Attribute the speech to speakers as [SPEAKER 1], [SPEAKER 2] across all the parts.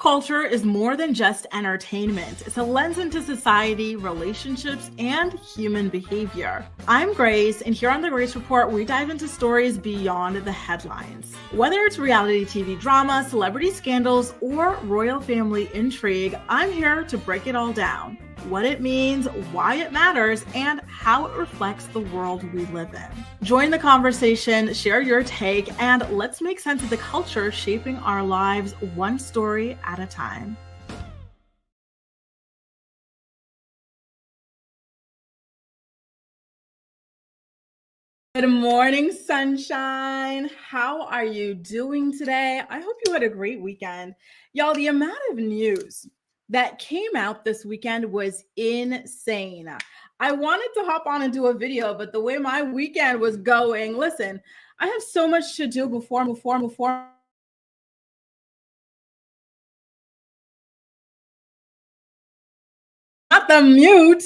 [SPEAKER 1] culture is more than just entertainment. It's a lens into society, relationships, and human behavior. I'm Grace, and here on the Grace Report, we dive into stories beyond the headlines. Whether it's reality TV drama, celebrity scandals, or royal family intrigue, I'm here to break it all down. What it means, why it matters, and how it reflects the world we live in. Join the conversation, share your take, and let's make sense of the culture shaping our lives one story at a time. Good morning, sunshine. How are you doing today? I hope you had a great weekend. Y'all, the amount of news that came out this weekend was insane. I wanted to hop on and do a video, but the way my weekend was going, listen, I have so much to do before. Not the mute.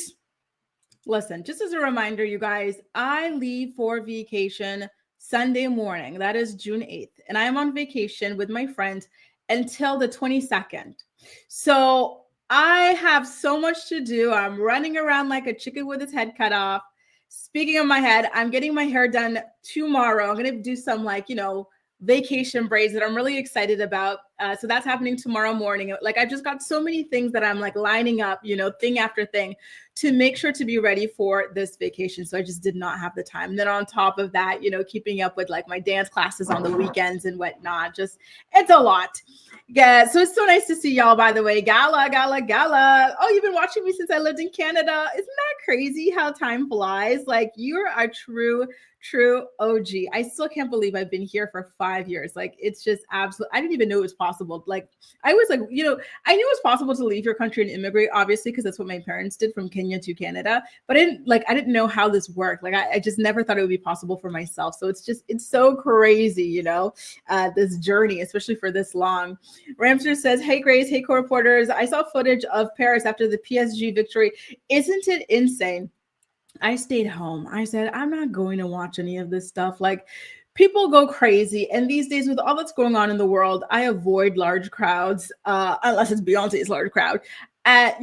[SPEAKER 1] Listen, just as a reminder, you guys, I leave for vacation Sunday morning. That is June 8th. And I am on vacation with my friend until the 22nd. So I have so much to do. I'm running around like a chicken with its head cut off. Speaking of my head, I'm getting my hair done tomorrow. I'm going to do some vacation braids that I'm really excited about. So that's happening tomorrow morning. Like I've just got so many things that I'm like lining up, thing after thing to make sure to be ready for this vacation. So I just did not have the time. And then on top of that, keeping up with like my dance classes on the weekends and whatnot, it's a lot. Yeah. So it's so nice to see y'all, by the way. Gala. Oh, you've been watching me since I lived in Canada. Isn't that crazy how time flies? Like you're a true OG. I still can't believe I've been here for 5 years. Like it's just absolute. I didn't even know it was possible. Like I was like, I knew it was possible to leave your country and immigrate, obviously, because that's what my parents did from Kenya to Canada. But I didn't know how this worked. Like I just never thought it would be possible for myself. So it's so crazy, this journey, especially for this long. Ramster says, "Hey Grace, hey co-reporters. I saw footage of Paris after the PSG victory. Isn't it insane?" I stayed home. I said, I'm not going to watch any of this stuff. Like people go crazy. And these days with all that's going on in the world, I avoid large crowds, unless it's Beyonce's large crowd at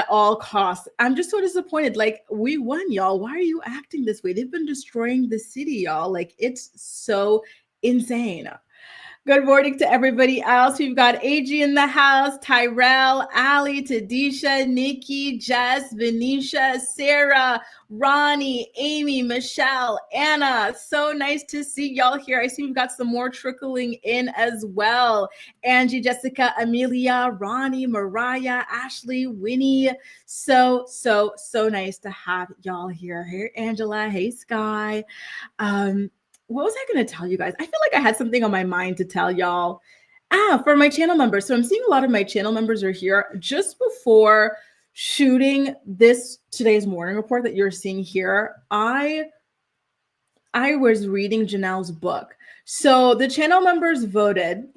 [SPEAKER 1] all costs. I'm just so disappointed. Like we won, y'all. Why are you acting this way? They've been destroying the city, y'all. Like it's so insane. Good morning to everybody else. We've got AG in the house, Tyrell, Ali, Tadisha, Nikki, Jess, Venetia, Sarah, Ronnie, Amy, Michelle, Anna. So nice to see y'all here. I see we've got some more trickling in as well. Angie, Jessica, Amelia, Ronnie, Mariah, Ashley, Winnie. So nice to have y'all here. Hey, Angela. Hey, Sky. What was I going to tell you guys? I feel like I had something on my mind to tell y'all. For my channel members. So I'm seeing a lot of my channel members are here just before shooting today's morning report that you're seeing here. I was reading Janelle's book. So the channel members voted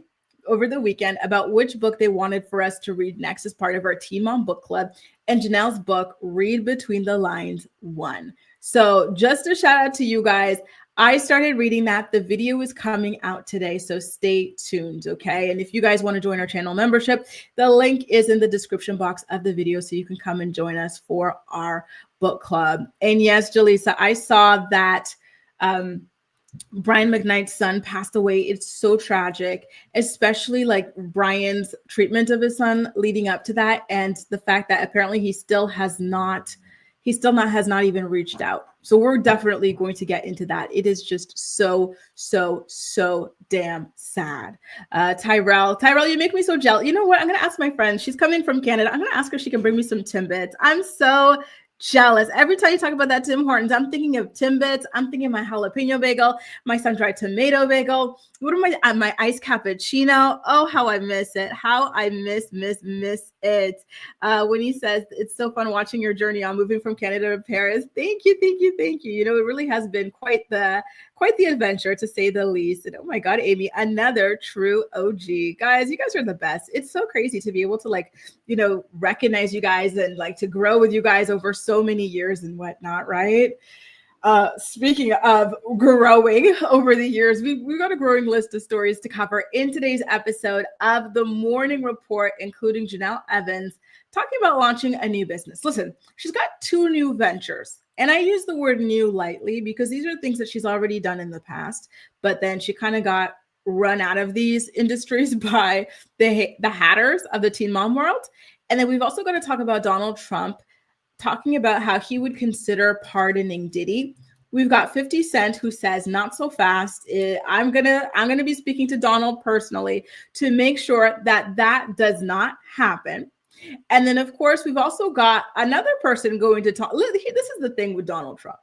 [SPEAKER 1] over the weekend about which book they wanted for us to read next as part of our Teen Mom Book Club. And Janelle's book, Read Between the Lines, won. So just a shout out to you guys. I started reading that. The video is coming out today, so stay tuned, okay? And if you guys want to join our channel membership, the link is in the description box of the video, so you can come and join us for our book club. And yes, Jaleesa, I saw that Brian McKnight's son passed away. It's so tragic, especially like Brian's treatment of his son leading up to that, and the fact that apparently he still has not even reached out. So we're definitely going to get into that. It is just so damn sad. Tyrell, you make me so jealous. You know what? I'm going to ask my friend. She's coming from Canada. I'm going to ask her if she can bring me some Timbits. I'm so jealous. Every time you talk about that Tim Hortons, I'm thinking of Timbits. I'm thinking of my jalapeno bagel, my sun-dried tomato bagel. What are my iced cappuccino? Oh, how I miss it. How I miss it. When he says, it's so fun watching your journey on moving from Canada to Paris. Thank you. It really has been quite the adventure, to say the least. And oh my God, Amy, another true OG. Guys, you guys are the best. It's so crazy to be able to recognize you guys and to grow with you guys over so many years and whatnot, right? Speaking of growing over the years, we've got a growing list of stories to cover in today's episode of the Morning Report, including Jenelle Evans talking about launching a new business. Listen, she's got 2 new ventures. And I use the word new lightly because these are things that she's already done in the past, but then she kind of got run out of these industries by the hatters of the teen mom world. And then we've also got to talk about Donald Trump talking about how he would consider pardoning Diddy. We've got 50 Cent who says, not so fast. I'm gonna be speaking to Donald personally to make sure that that does not happen. And then, of course, we've also got another person going to talk. This is the thing with Donald Trump.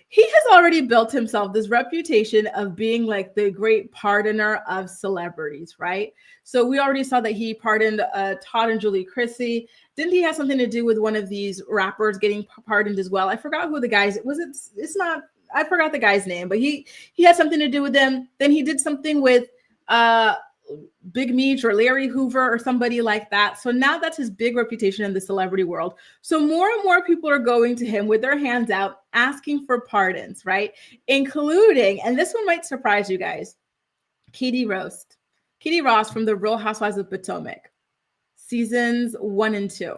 [SPEAKER 1] He has already built himself this reputation of being like the great pardoner of celebrities, right? So we already saw that he pardoned Todd and Julie Chrissy. Didn't he have something to do with one of these rappers getting pardoned as well? I forgot who the guys was. It's not. I forgot the guy's name, but he had something to do with them. Then he did something with Big Meech or Larry Hoover or somebody like that. So now that's his big reputation in the celebrity world. So more and more people are going to him with their hands out, asking for pardons, right? Including, and this one might surprise you guys, Katie Rost from the Real Housewives of Potomac, seasons 1 and 2.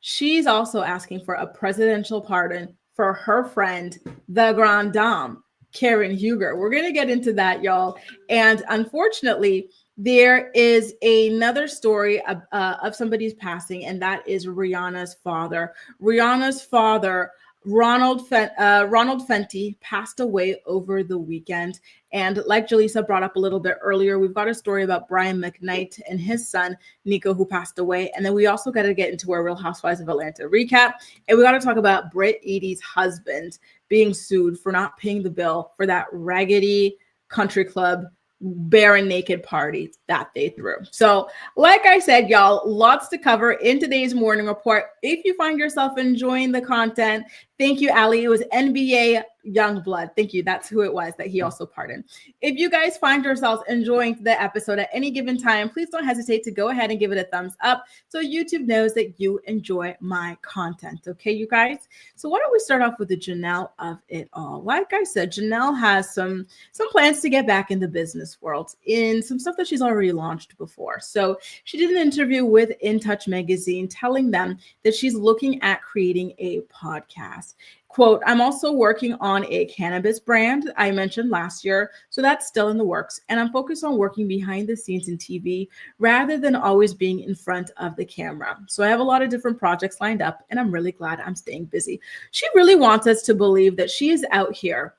[SPEAKER 1] She's also asking for a presidential pardon for her friend, the Grande Dame, Karen Huger. We're going to get into that, y'all. And unfortunately, there is another story of somebody's passing, and that is Rihanna's father. Rihanna's father, Ronald Fenty, passed away over the weekend. And like Jaleesa brought up a little bit earlier, we've got a story about Brian McKnight and his son, Niko, who passed away. And then we also got to get into our Real Housewives of Atlanta recap. And we got to talk about Britt Eady's husband being sued for not paying the bill for that raggedy country club bare and naked party that they threw. So like I said, y'all, lots to cover in today's morning report. If you find yourself enjoying the content, thank you, Ali. It was NBA Youngblood. Thank you. That's who it was that he also pardoned. If you guys find yourselves enjoying the episode at any given time, please don't hesitate to go ahead and give it a thumbs up so YouTube knows that you enjoy my content. Okay, you guys? So why don't we start off with the Jenelle of it all? Like I said, Jenelle has some plans to get back in the business world in some stuff that she's already launched before. So she did an interview with In Touch magazine telling them that she's looking at creating a podcast. Quote, I'm also working on a cannabis brand I mentioned last year, so that's still in the works. And I'm focused on working behind the scenes in TV rather than always being in front of the camera. So I have a lot of different projects lined up, and I'm really glad I'm staying busy. She really wants us to believe that she is out here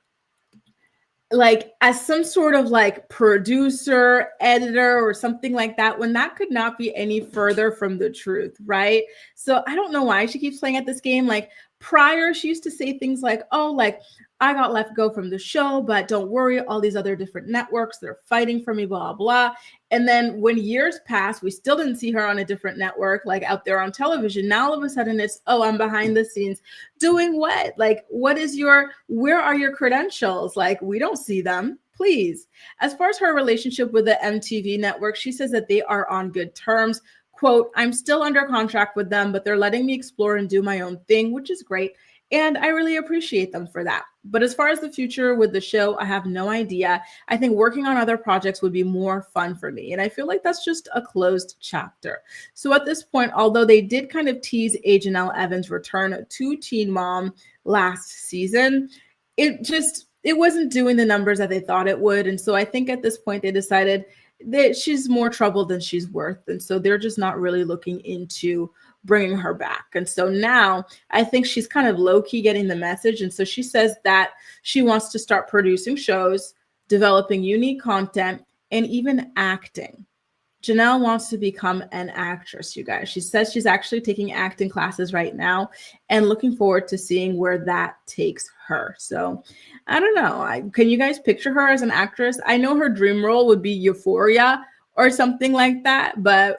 [SPEAKER 1] like as some sort of like producer, editor, or something like that, when that could not be any further from the truth, right? So I don't know why she keeps playing at this game. Like prior, she used to say things like, oh, like I got let go from the show, but don't worry, all these other different networks, they're fighting for me, blah, blah. And then when years passed, we still didn't see her on a different network, like out there on television. Now all of a sudden it's, oh, I'm behind the scenes doing what? Like, where are your credentials? Like, we don't see them, please. As far as her relationship with the MTV network, she says that they are on good terms. Quote, I'm still under contract with them, but they're letting me explore and do my own thing, which is great. And I really appreciate them for that. But as far as the future with the show, I have no idea. I think working on other projects would be more fun for me. And I feel like that's just a closed chapter. So at this point, although they did kind of tease Jenelle Evans' return to Teen Mom last season, it wasn't doing the numbers that they thought it would. And so I think at this point they decided that she's more trouble than she's worth. And so they're just not really looking into bringing her back. And so now I think she's kind of low-key getting the message. And so she says that she wants to start producing shows, developing unique content, and even acting. Jenelle wants to become an actress, you guys. She says she's actually taking acting classes right now and looking forward to seeing where that takes her. So I don't know. Can you guys picture her as an actress? I know her dream role would be Euphoria or something like that, but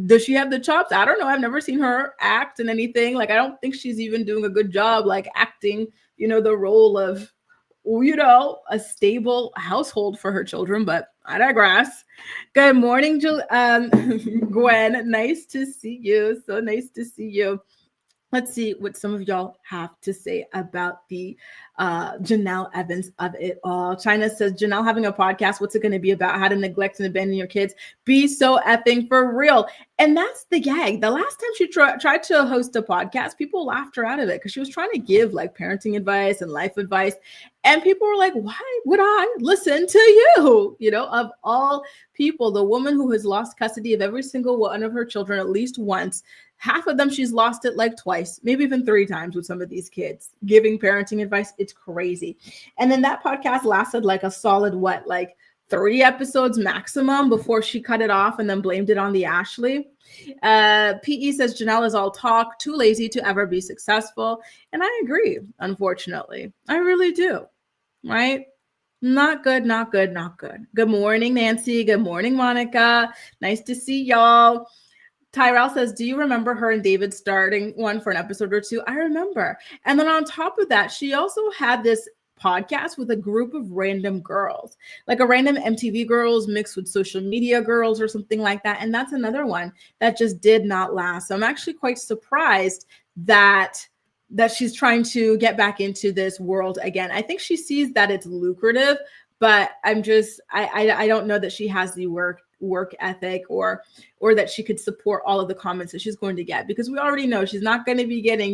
[SPEAKER 1] does she have the chops? I don't know. I've never seen her act in anything. Like, I don't think she's even doing a good job, like acting, the role of, a stable household for her children, but I digress. Good morning, Gwen. Nice to see you. So nice to see you. Let's see what some of y'all have to say about the Jenelle Evans of it all. China says, Jenelle having a podcast, what's it going to be about? How to neglect and abandon your kids. Be so effing for real. And that's the gag. The last time she tried to host a podcast, people laughed her out of it because she was trying to give like parenting advice and life advice. And people were like, why would I listen to you? You know, of all people, the woman who has lost custody of every single one of her children at least once, half of them, she's lost it like twice, maybe even 3 times with some of these kids giving parenting advice. It's crazy. And then that podcast lasted like a solid, like 3 episodes maximum before she cut it off and then blamed it on the Ashley. PE says Jenelle is all talk, too lazy to ever be successful. And I agree, unfortunately. I really do. Right? Not good, not good, not good. Good morning, Nancy. Good morning, Monica. Nice to see y'all. Tyrell says, do you remember her and David starting one for an episode or 2? I remember. And then on top of that, she also had this podcast with a group of random girls, like a random MTV girls mixed with social media girls or something like that. And that's another one that just did not last. So I'm actually quite surprised that she's trying to get back into this world again. I think she sees that it's lucrative, but I'm just, I don't know that she has the work ethic or that she could support all of the comments that she's going to get, because we already know she's not going to be getting,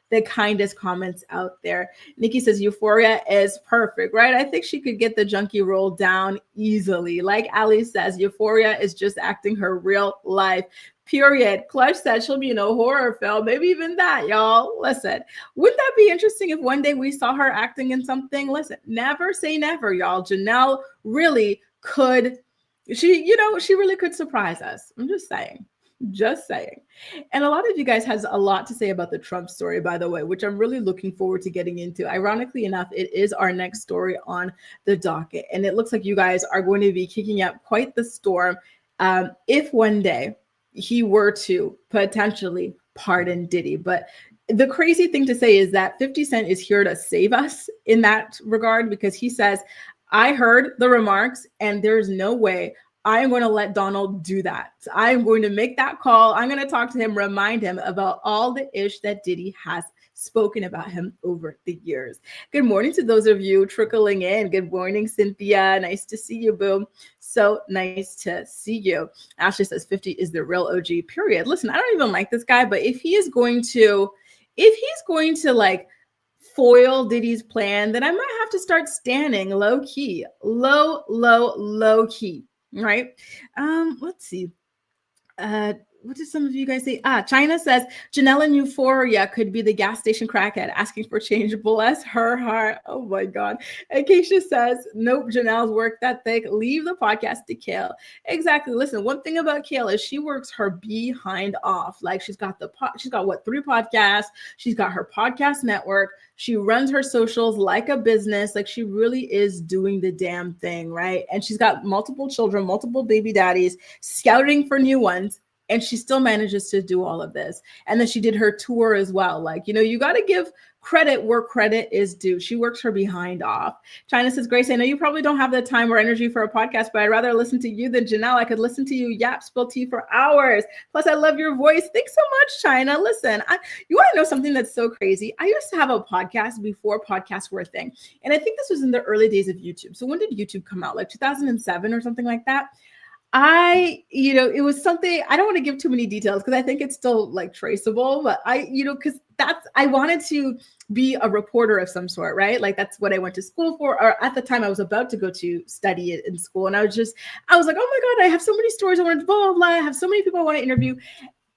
[SPEAKER 1] the kindest comments out there. Nikki says Euphoria is perfect, right? I think she could get the junkie roll down easily. Like Ali says, Euphoria is just acting her real life. Period. Clutch said she'll be in a horror film, maybe even that, y'all. Listen, wouldn't that be interesting if one day we saw her acting in something? Listen, never say never, y'all. Jenelle really could, she really could surprise us. I'm just saying. And a lot of you guys has a lot to say about the Trump story, by the way, which I'm really looking forward to getting into. Ironically enough, it is our next story on the docket. And it looks like you guys are going to be kicking up quite the storm if one day he were to potentially pardon Diddy. But the crazy thing to say is that 50 Cent is here to save us in that regard, because he says, I heard the remarks and there's no way I am going to let Donald do that. I am going to make that call. I'm going to talk to him, remind him about all the ish that Diddy has spoken about him over the years. Good morning to those of you trickling in. Good morning, Cynthia. Nice to see you, boom. So nice to see you. Ashley says 50 is the real OG, period. Listen, I don't even like this guy, but if he's going to like foil Diddy's plan, then I might have to start standing low key, low key. Right. Let's see. What did some of you guys say? China says Jenelle in Euphoria could be the gas station crackhead asking for change. Bless her heart. Oh my God. Acacia says, nope, Janelle's work that thick. Leave the podcast to Kale. Exactly. Listen, one thing about Kale is she works her behind off. Like she's got 3 podcasts. She's got her podcast network. She runs her socials like a business. Like she really is doing the damn thing, right? And she's got multiple children, multiple baby daddies, scouting for new ones. And she still manages to do all of this. And then she did her tour as well. Like, you got to give credit where credit is due. She works her behind off. China says, Grace, I know you probably don't have the time or energy for a podcast, but I'd rather listen to you than Jenelle. I could listen to you yap, spill tea for hours. Plus, I love your voice. Thanks so much, China. Listen, you want to know something that's so crazy? I used to have a podcast before podcasts were a thing. And I think this was in the early days of YouTube. So when did YouTube come out? Like 2007 or something like that? It was something, I don't want to give too many details because I think it's still like traceable, but because I wanted to be a reporter of some sort, right? Like that's what I went to school for, or at the time I was about to go to study it in school. And I was like, oh my God, I have so many stories I want to, blah, blah, blah. I have so many people I want to interview.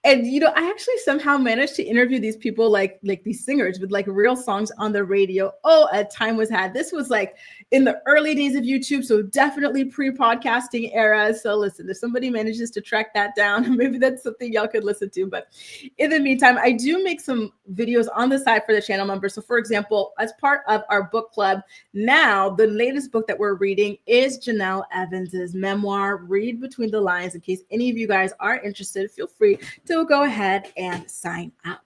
[SPEAKER 1] And, I actually somehow managed to interview these people, like these singers with like real songs on the radio. Oh, a time was had. This was like in the early days of YouTube. So definitely pre-podcasting era. So listen, if somebody manages to track that down, maybe that's something y'all could listen to. But in the meantime, I do make some videos on the side for the channel members. So for example, as part of our book club, now the latest book that we're reading is Jenelle Evans's memoir, Read Between the Lines. In case any of you guys are interested, feel free to go ahead and sign up.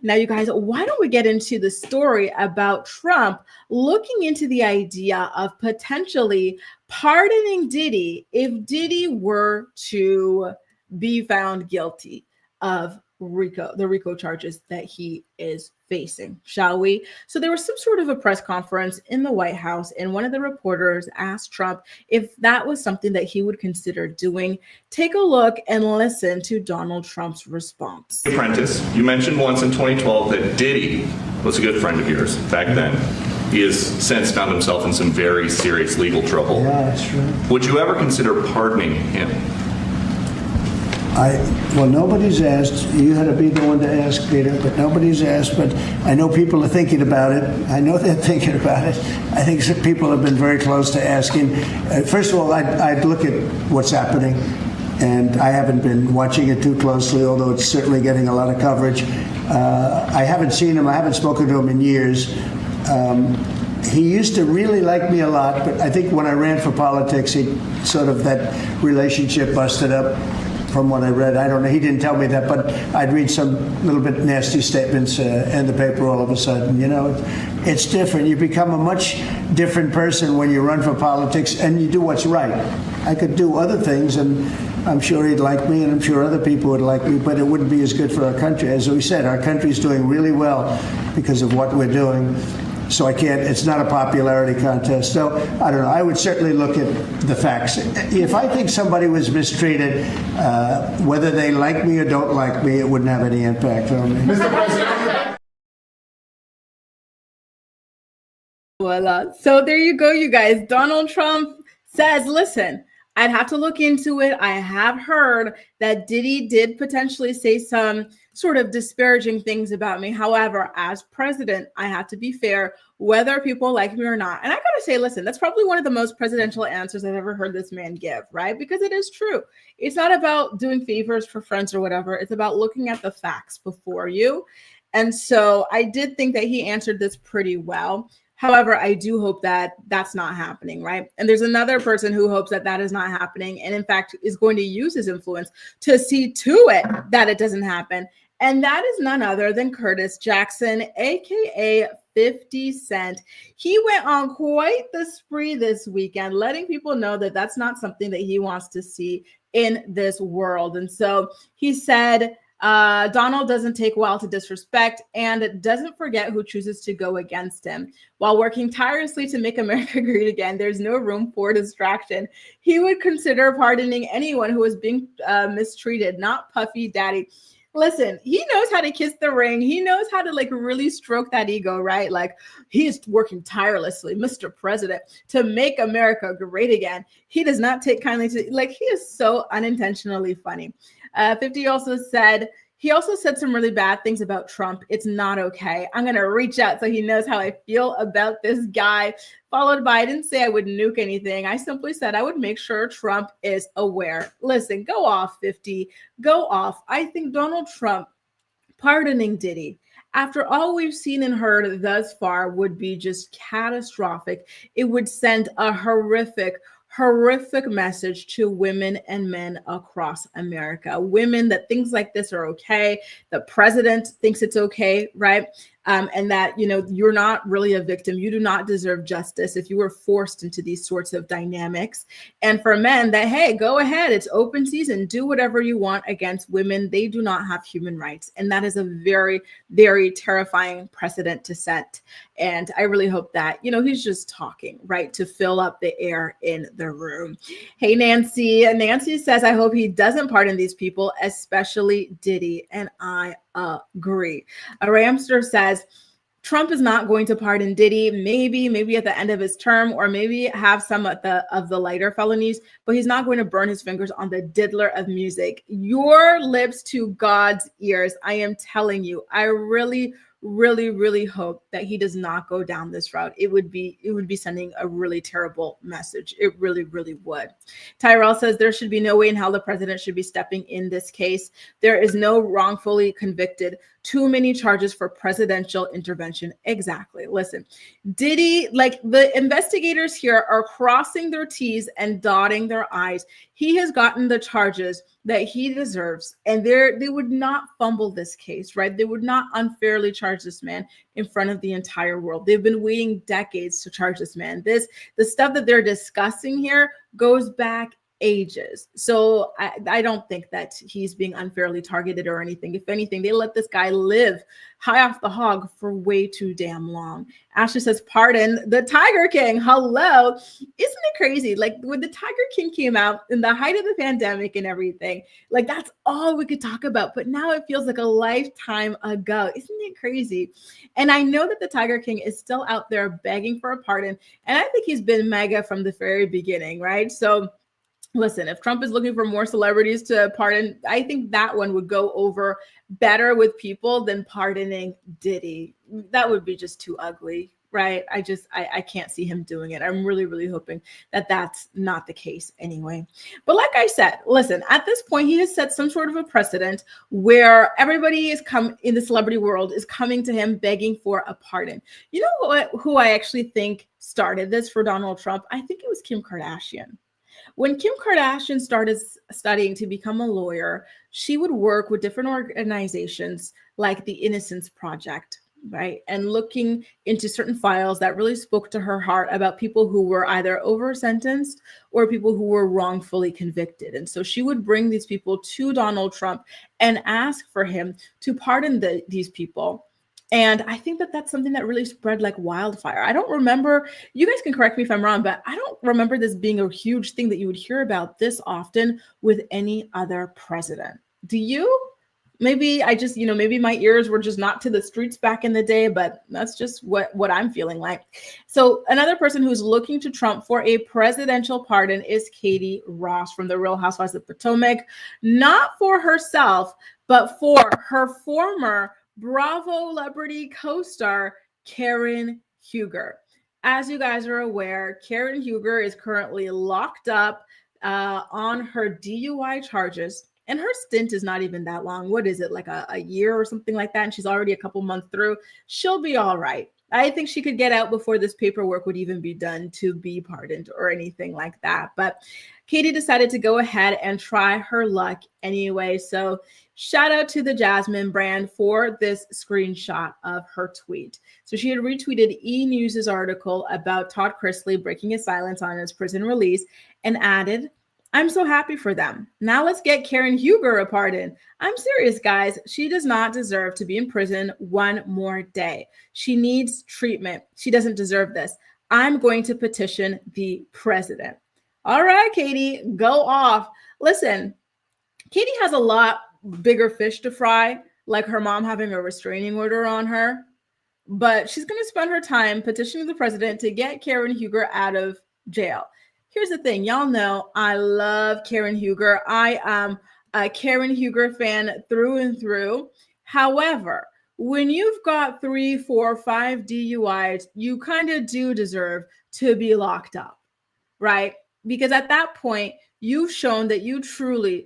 [SPEAKER 1] Now, you guys, why don't we get into the story about Trump looking into the idea of potentially pardoning Diddy if Diddy were to be found guilty of the RICO charges that he is facing, shall we? So there was some sort of a press conference in the White House, and one of the reporters asked Trump if that was something that he would consider doing. Take a look and listen to Donald Trump's response.
[SPEAKER 2] Apprentice, you mentioned once in 2012 that Diddy was a good friend of yours back then. He has since found himself in some very serious legal trouble.
[SPEAKER 3] Yeah, that's true.
[SPEAKER 2] Would you ever consider pardoning him?
[SPEAKER 3] Well, nobody's asked. You had to be the one to ask, Peter, but nobody's asked. But I know people are thinking about it. I know they're thinking about it. I think some people have been very close to asking. First of all, I'd look at what's happening, and I haven't been watching it too closely, although it's certainly getting a lot of coverage. I haven't seen him. I haven't spoken to him in years. He used to really like me a lot, but I think when I ran for politics, that relationship busted up. From what I read, I don't know. He didn't tell me that, but I'd read some little bit nasty statements in the paper all of a sudden. You know, it's different. You become a much different person when you run for politics and you do what's right. I could do other things, and I'm sure he'd like me, and I'm sure other people would like me, but it wouldn't be as good for our country. As we said, our country's doing really well because of what we're doing. So it's not a popularity contest. So I don't know. I would certainly look at the facts. If I think somebody was mistreated, whether they like me or don't like me, it wouldn't have any impact on me. Mr. President.
[SPEAKER 1] Voila. So there you go, you guys. Donald Trump says, listen, I'd have to look into it. I have heard that Diddy did potentially say some sort of disparaging things about me. However, as president, I have to be fair, whether people like me or not. And I gotta say, listen, that's probably one of the most presidential answers I've ever heard this man give, right? Because it is true. It's not about doing favors for friends or whatever. It's about looking at the facts before you. And so I did think that he answered this pretty well. However, I do hope that that's not happening, right? And there's another person who hopes that that is not happening and, in fact, is going to use his influence to see to it that it doesn't happen. And that is none other than Curtis Jackson, a.k.a. 50 Cent. He went on quite the spree this weekend, letting people know that that's not something that he wants to see in this world. And so he said, Donald doesn't take well to disrespect and doesn't forget who chooses to go against him. While working tirelessly to make America great again, there's no room for distraction. He would consider pardoning anyone who is being mistreated, not Puffy Daddy. Listen, he knows how to kiss the ring. He knows how to really stroke that ego, right? Like, he is working tirelessly, Mr. President, to make America great again. He does not take kindly to, he is so unintentionally funny. 50 also said, he also said some really bad things about Trump. It's not okay. I'm going to reach out so he knows how I feel about this guy. Followed by, I didn't say I would nuke anything. I simply said I would make sure Trump is aware. Listen, go off, 50. Go off. I think Donald Trump pardoning Diddy, after all we've seen and heard thus far, would be just catastrophic. It would send a horrific message to women and men across America. Women, that things like this are okay. The president thinks it's okay, right? And that, you're not really a victim. You do not deserve justice if you were forced into these sorts of dynamics. And for men, that, hey, go ahead. It's open season. Do whatever you want against women. They do not have human rights. And that is a very, very terrifying precedent to set. And I really hope that, he's just talking, right, to fill up the air in the room. Hey, Nancy. Nancy says, I hope he doesn't pardon these people, especially Diddy. And I agree. A Ramster says, Trump is not going to pardon Diddy, maybe at the end of his term, or maybe have some of the lighter felonies, but he's not going to burn his fingers on the diddler of music. Your lips to God's ears. I am telling you, I really, really, really hope that he does not go down this route. It would be sending a really terrible message. It really, really would. Tyrell says there should be no way in hell the president should be stepping in this case. There is no wrongfully convicted. Too many charges for presidential intervention. Exactly. Listen, Diddy, the investigators here are crossing their T's and dotting their I's. He has gotten the charges that he deserves, and they would not fumble this case, right? They would not unfairly charge this man in front of the entire world. They've been waiting decades to charge this man. The stuff that they're discussing here goes back ages. So I don't think that he's being unfairly targeted or anything. If anything, they let this guy live high off the hog for way too damn long. Ashley says, pardon the Tiger King. Hello. Isn't it crazy? Like when the Tiger King came out in the height of the pandemic and everything, like that's all we could talk about. But now it feels like a lifetime ago. Isn't it crazy? And I know that the Tiger King is still out there begging for a pardon. And I think he's been mega from the very beginning, right? So listen, if Trump is looking for more celebrities to pardon, I think that one would go over better with people than pardoning Diddy. That would be just too ugly, right? I can't see him doing it. I'm really, really hoping that that's not the case anyway. But like I said, listen, at this point, he has set some sort of a precedent where everybody is in the celebrity world is coming to him begging for a pardon. You know who I actually think started this for Donald Trump? I think it was Kim Kardashian. When Kim Kardashian started studying to become a lawyer, she would work with different organizations like the Innocence Project, right? And looking into certain files that really spoke to her heart about people who were either over sentenced or people who were wrongfully convicted. And so she would bring these people to Donald Trump and ask for him to pardon these people. And I think that that's something that really spread like wildfire. I don't remember, you guys can correct me if I'm wrong, but I don't remember this being a huge thing that you would hear about this often with any other president. Do you? Maybe I just, maybe my ears were just not to the streets back in the day, but that's just what I'm feeling like. So another person who's looking to Trump for a presidential pardon is Katie Rost from the Real Housewives of Potomac, not for herself, but for her former Bravo celebrity co-star Karen Huger. As you guys are aware, Karen Huger is currently locked up on her DUI charges, and her stint is not even that long. What is it, like a year or something like that? And she's already a couple months through. She'll be all right. I think she could get out before this paperwork would even be done to be pardoned or anything like that. But Katie decided to go ahead and try her luck anyway. So shout out to the Jasmine brand for this screenshot of her tweet. So she had retweeted E! News's article about Todd Chrisley breaking his silence on his prison release and added, "I'm so happy for them. Now let's get Karen Huger a pardon. I'm serious, guys. She does not deserve to be in prison one more day. She needs treatment. She doesn't deserve this. I'm going to petition the president." All right, Katie, go off. Listen, Katie has a lot bigger fish to fry, like her mom having a restraining order on her. But she's going to spend her time petitioning the president to get Karen Huger out of jail. Here's the thing. Y'all know I love Karen Huger. I am a Karen Huger fan through and through. However, when you've got 3, 4, 5 DUIs, you kind of do deserve to be locked up, right? Because at that point, you've shown that you truly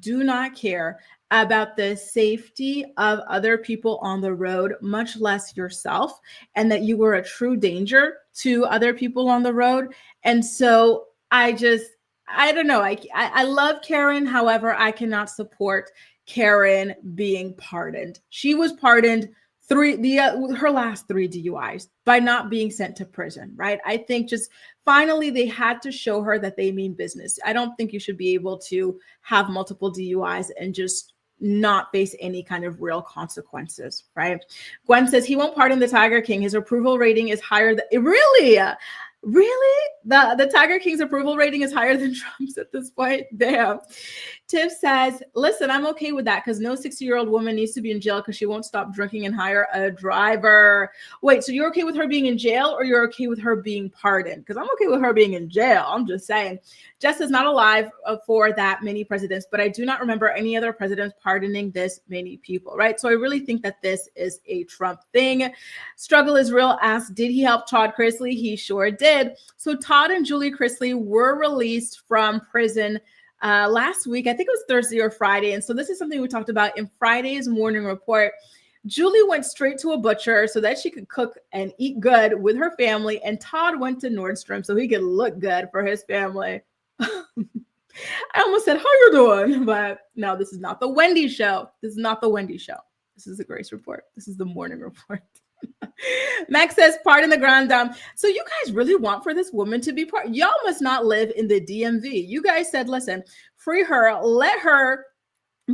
[SPEAKER 1] do not care about the safety of other people on the road, much less yourself, and that you were a true danger to other people on the road. And so I don't know. I love Karen. However, I cannot support Karen being pardoned. She was pardoned her last 3 DUIs by not being sent to prison, right? I think just finally they had to show her that they mean business. I don't think you should be able to have multiple DUIs and just not face any kind of real consequences, right? Gwen says he won't pardon the Tiger King. His approval rating is higher than Really? The Tiger King's approval rating is higher than Trump's at this point? Damn. Tiff says, listen, I'm okay with that because no 60-year-old woman needs to be in jail because she won't stop drinking and hire a driver. Wait, so you're okay with her being in jail or you're okay with her being pardoned? Because I'm okay with her being in jail. I'm just saying. Jess is not alive for that many presidents, but I do not remember any other presidents pardoning this many people, right? So I really think that this is a Trump thing. Struggle is real asks, did he help Todd Chrisley? He sure did. So Todd and Julie Chrisley were released from prison last week. I think it was Thursday or Friday. And so this is something we talked about in Friday's morning report. Julie went straight to a butcher so that she could cook and eat good with her family. And Todd went to Nordstrom so he could look good for his family. I almost said, how you doing? But no, this is not the Wendy show. This is not the Wendy show. This is the Grace Report. This is the morning report. Max says, pardon the ground down. So you guys really want for this woman to be part? Y'all must not live in the DMV. You guys said, listen, free her, let her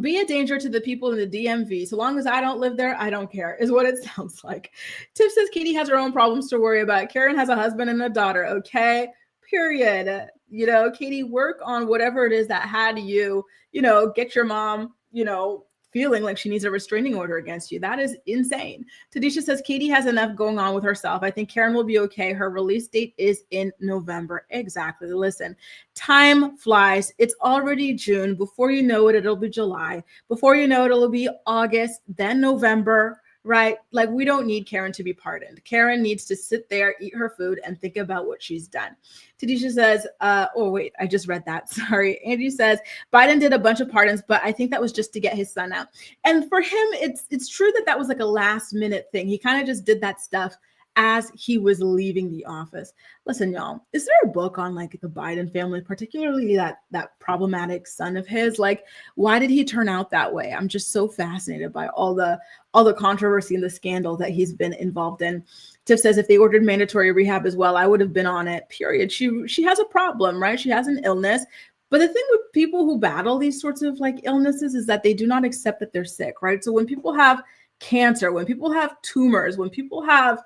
[SPEAKER 1] be a danger to the people in the DMV. So long as I don't live there, I don't care, is what it sounds like. Tiff says, Katie has her own problems to worry about. Karen has a husband and a daughter. Okay, period. You know, Katie, work on whatever it is that had you, you know, get your mom, you know, feeling like she needs a restraining order against you. That is insane. Tadisha says, Katie has enough going on with herself. I think Karen will be okay. Her release date is in November. Exactly. Listen, time flies. It's already June. Before you know it, it'll be July. Before you know it, it'll be August, then November, right? Like, we don't need Karen to be pardoned. Karen needs to sit there, eat her food, and think about what she's done. Tadisha says, oh, wait, I just read that. Sorry. Angie says, Biden did a bunch of pardons, but I think that was just to get his son out. And for him, it's true that was like a last minute thing. He kind of just did that stuff as he was leaving the office. Listen, y'all, is there a book on like the Biden family, particularly that problematic son of his? Like, why did he turn out that way? I'm just so fascinated by all the controversy and the scandal that he's been involved in. Tiff says, if they ordered mandatory rehab as well, I would have been on it, period. She has a problem, right? She has an illness. But the thing with people who battle these sorts of like illnesses is that they do not accept that they're sick, right? So when people have cancer, when people have tumors, when people have,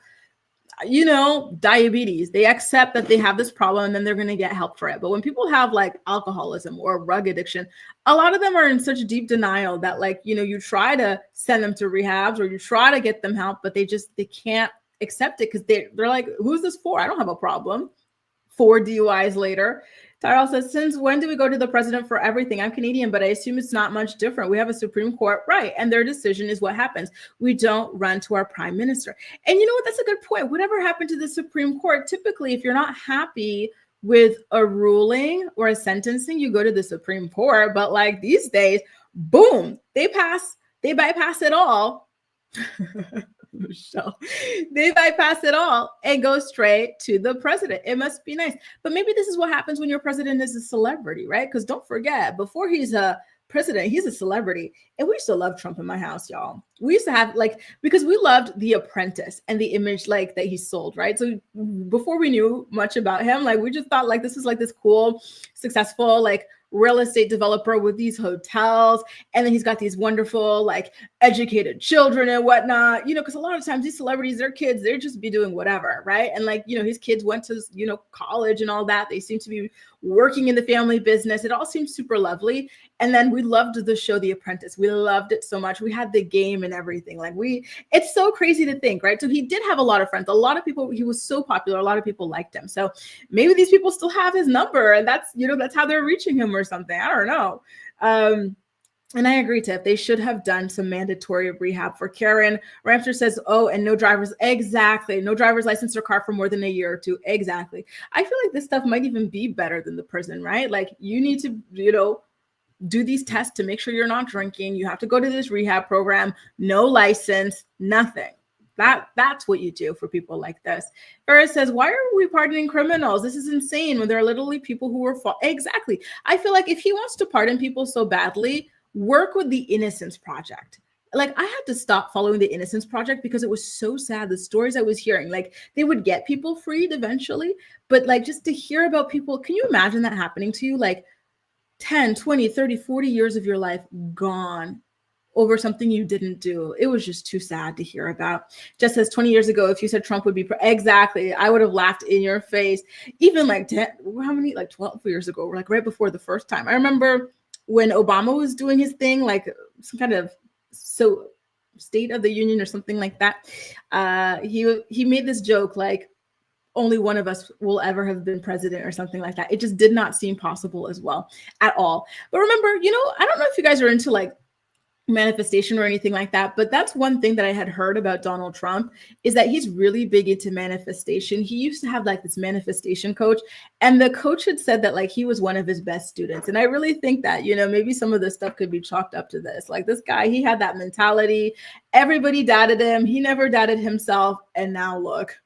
[SPEAKER 1] you know, diabetes, they accept that they have this problem and then they're going to get help for it. But when people have like alcoholism or drug addiction, a lot of them are in such deep denial that, like, you know, you try to send them to rehabs or you try to get them help, but they can't accept it because they're like, who's this for? I don't have a problem. 4 DUIs later. Tyrell says, since when do we go to the president for everything? I'm Canadian, but I assume it's not much different. We have a Supreme Court, right? And their decision is what happens. We don't run to our prime minister. And you know what? That's a good point. Whatever happened to the Supreme Court, typically, if you're not happy with a ruling or a sentencing, you go to the Supreme Court. But like these days, boom, they bypass it all. Michelle. They bypass it all and go straight to the president. It must be nice. But maybe this is what happens when your president is a celebrity, right? Because don't forget, before he's a president, he's a celebrity. And we used to love Trump in my house, y'all. We used to have because we loved The Apprentice and the image like that he sold, right? So before we knew much about him, like we just thought like this was like this cool, successful, like real estate developer with these hotels. And then he's got these wonderful, like educated children and whatnot, you know, because a lot of times these celebrities, their kids, they're just be doing whatever, right? And like, you know, his kids went to, you know, college and all that. They seem to be working in the family business. It all seems super lovely. And then we loved the show, The Apprentice. We loved it so much. We had the game and everything. Like it's so crazy to think, right? So he did have a lot of friends, a lot of people, he was so popular. A lot of people liked him. So maybe these people still have his number and that's, you know, that's how they're reaching him or something. I don't know. And I agree, Tiff. They should have done some mandatory rehab for Karen. Ramster says, oh, and no driver's. Exactly. No driver's license or car for more than a year or two. Exactly. I feel like this stuff might even be better than the prison, right? Like you need to, you know, do these tests to make sure you're not drinking. You have to go to this rehab program, no license, nothing. That's what you do for people like this. Ferris says, why are we pardoning criminals? This is insane when there are literally people who were exactly. I feel like if he wants to pardon people so badly, work with the Innocence Project. Like I had to stop following the Innocence Project because it was so sad. The stories I was hearing, like they would get people freed eventually, but like just to hear about people, can you imagine that happening to you? Like 10, 20, 30, 40 years of your life gone over something you didn't do. It was just too sad to hear about. Just as 20 years ago, if you said Trump would be exactly, I would have laughed in your face. Even like 12 years ago, like right before the first time. I remember when Obama was doing his thing, like some kind of State of the Union or something like that. He made this joke like, only one of us will ever have been president or something like that. It just did not seem possible as well at all. But remember, you know, I don't know if you guys are into like manifestation or anything like that, but that's one thing that I had heard about Donald Trump is that he's really big into manifestation. He used to have like this manifestation coach, and the coach had said that like he was one of his best students. And I really think that, you know, maybe some of this stuff could be chalked up to this. Like this guy, he had that mentality. Everybody doubted him. He never doubted himself. And now look.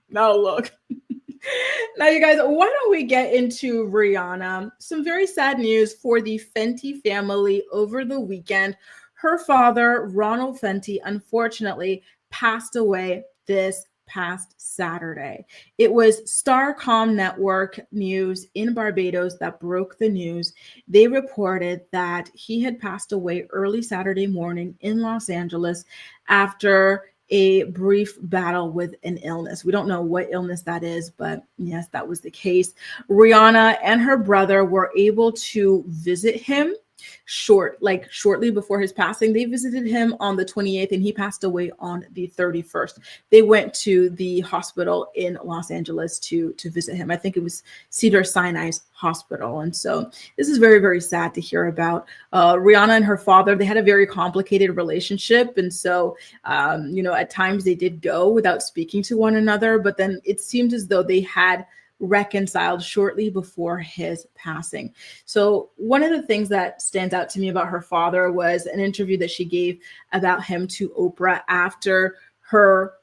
[SPEAKER 1] Now look. Now, you guys, why don't we get into Rihanna? Some very sad news for the Fenty family over the weekend. Her father, Ronald Fenty, unfortunately passed away this past Saturday. It was Starcom Network News in Barbados that broke the news. They reported that he had passed away early Saturday morning in Los Angeles after a brief battle with an illness. We don't know what illness that is, but yes, that was the case. Rihanna and her brother were able to visit him shortly before his passing. They visited him on the 28th and he passed away on the 31st. They went to the hospital in Los Angeles to visit him. I think it was Cedars-Sinai's hospital. And so this is very, very sad to hear about. Rihanna and her father, they had a very complicated relationship. And so, at times they did go without speaking to one another, but then it seemed as though they had reconciled shortly before his passing. So one of the things that stands out to me about her father was an interview that she gave about him to Oprah after her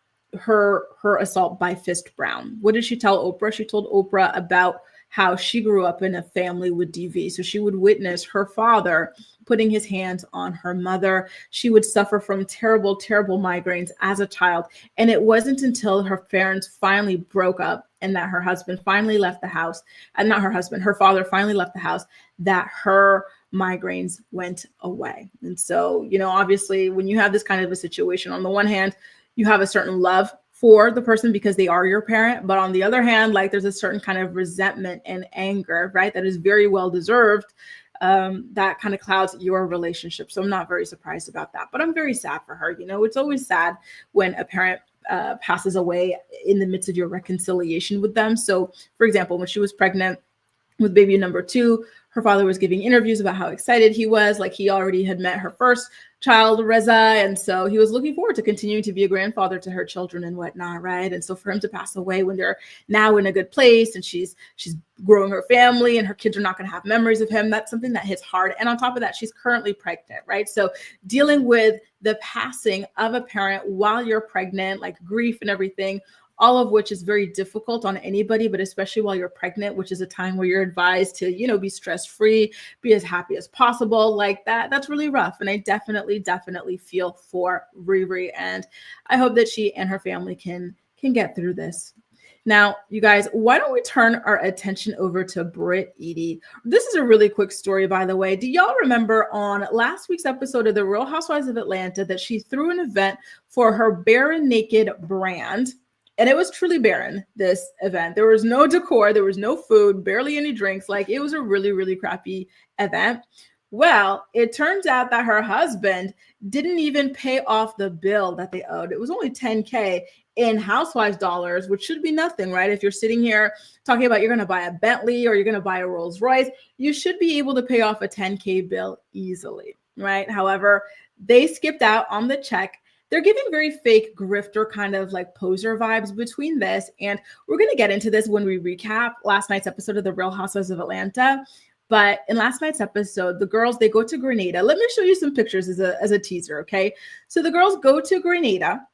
[SPEAKER 1] assault by Fist Brown. What did she tell Oprah? She told Oprah about how she grew up in a family with DV. So she would witness her father putting his hands on her mother. She would suffer from terrible, terrible migraines as a child. And it wasn't until her parents finally broke up and that her husband finally left the house, and not her husband, her father finally left the house, that her migraines went away. And so, obviously when you have this kind of a situation, on the one hand, you have a certain love for the person because they are your parent. But on the other hand, like there's a certain kind of resentment and anger, right? That is very well deserved. That kind of clouds your relationship. So I'm not very surprised about that, but I'm very sad for her. It's always sad when a parent passes away in the midst of your reconciliation with them. So for example, when she was pregnant with baby number 2, her father was giving interviews about how excited he was. Like he already had met her first child, Reza. And so he was looking forward to continuing to be a grandfather to her children and whatnot, right? And so for him to pass away when they're now in a good place and she's growing her family and her kids are not going to have memories of him, that's something that hits hard. And on top of that, she's currently pregnant, right? So dealing with the passing of a parent while you're pregnant, like grief and everything, all of which is very difficult on anybody, but especially while you're pregnant, which is a time where you're advised to, be stress-free, be as happy as possible. Like that's really rough. And I definitely feel for Riri. And I hope that she and her family can get through this. Now, you guys, why don't we turn our attention over to Britt Eady? This is a really quick story, by the way. Do y'all remember on last week's episode of The Real Housewives of Atlanta that she threw an event for her Barren Naked brand? And it was truly barren, this event. There was no decor, there was no food, barely any drinks. Like it was a really, really crappy event. Well, it turns out that her husband didn't even pay off the bill that they owed. It was only $10K in housewives dollars, which should be nothing, right? If you're sitting here talking about you're going to buy a Bentley or you're going to buy a Rolls Royce, you should be able to pay off a $10K bill easily, right? However, they skipped out on the check. They're giving very fake grifter kind of like poser vibes between this. And we're going to get into this when we recap last night's episode of The Real Housewives of Atlanta. But in last night's episode, the girls, they go to Grenada. Let me show you some pictures as a teaser, okay? So the girls go to Grenada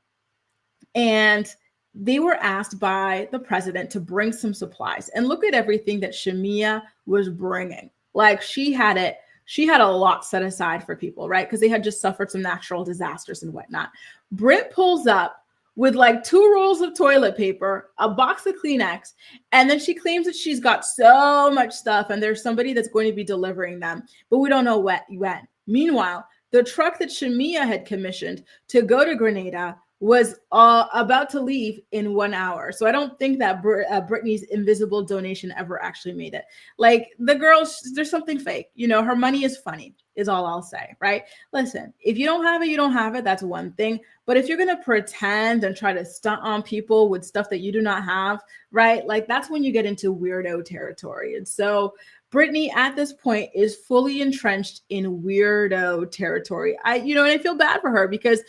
[SPEAKER 1] and they were asked by the president to bring some supplies. And look at everything that Shamia was bringing. Like she had a lot set aside for people, right? Because they had just suffered some natural disasters and whatnot. Britt pulls up with like 2 rolls of toilet paper, a box of Kleenex, and then she claims that she's got so much stuff and there's somebody that's going to be delivering them, but we don't know when. Meanwhile, the truck that Shamia had commissioned to go to Grenada was about to leave in 1 hour. So I don't think that Brittany's invisible donation ever actually made it. Like the girls, there's something fake. Her money is funny, is all I'll say, right? Listen, if you don't have it, you don't have it. That's one thing. But if you're going to pretend and try to stunt on people with stuff that you do not have, right? Like that's when you get into weirdo territory. And so Brittany at this point is fully entrenched in weirdo territory. And I feel bad for her because,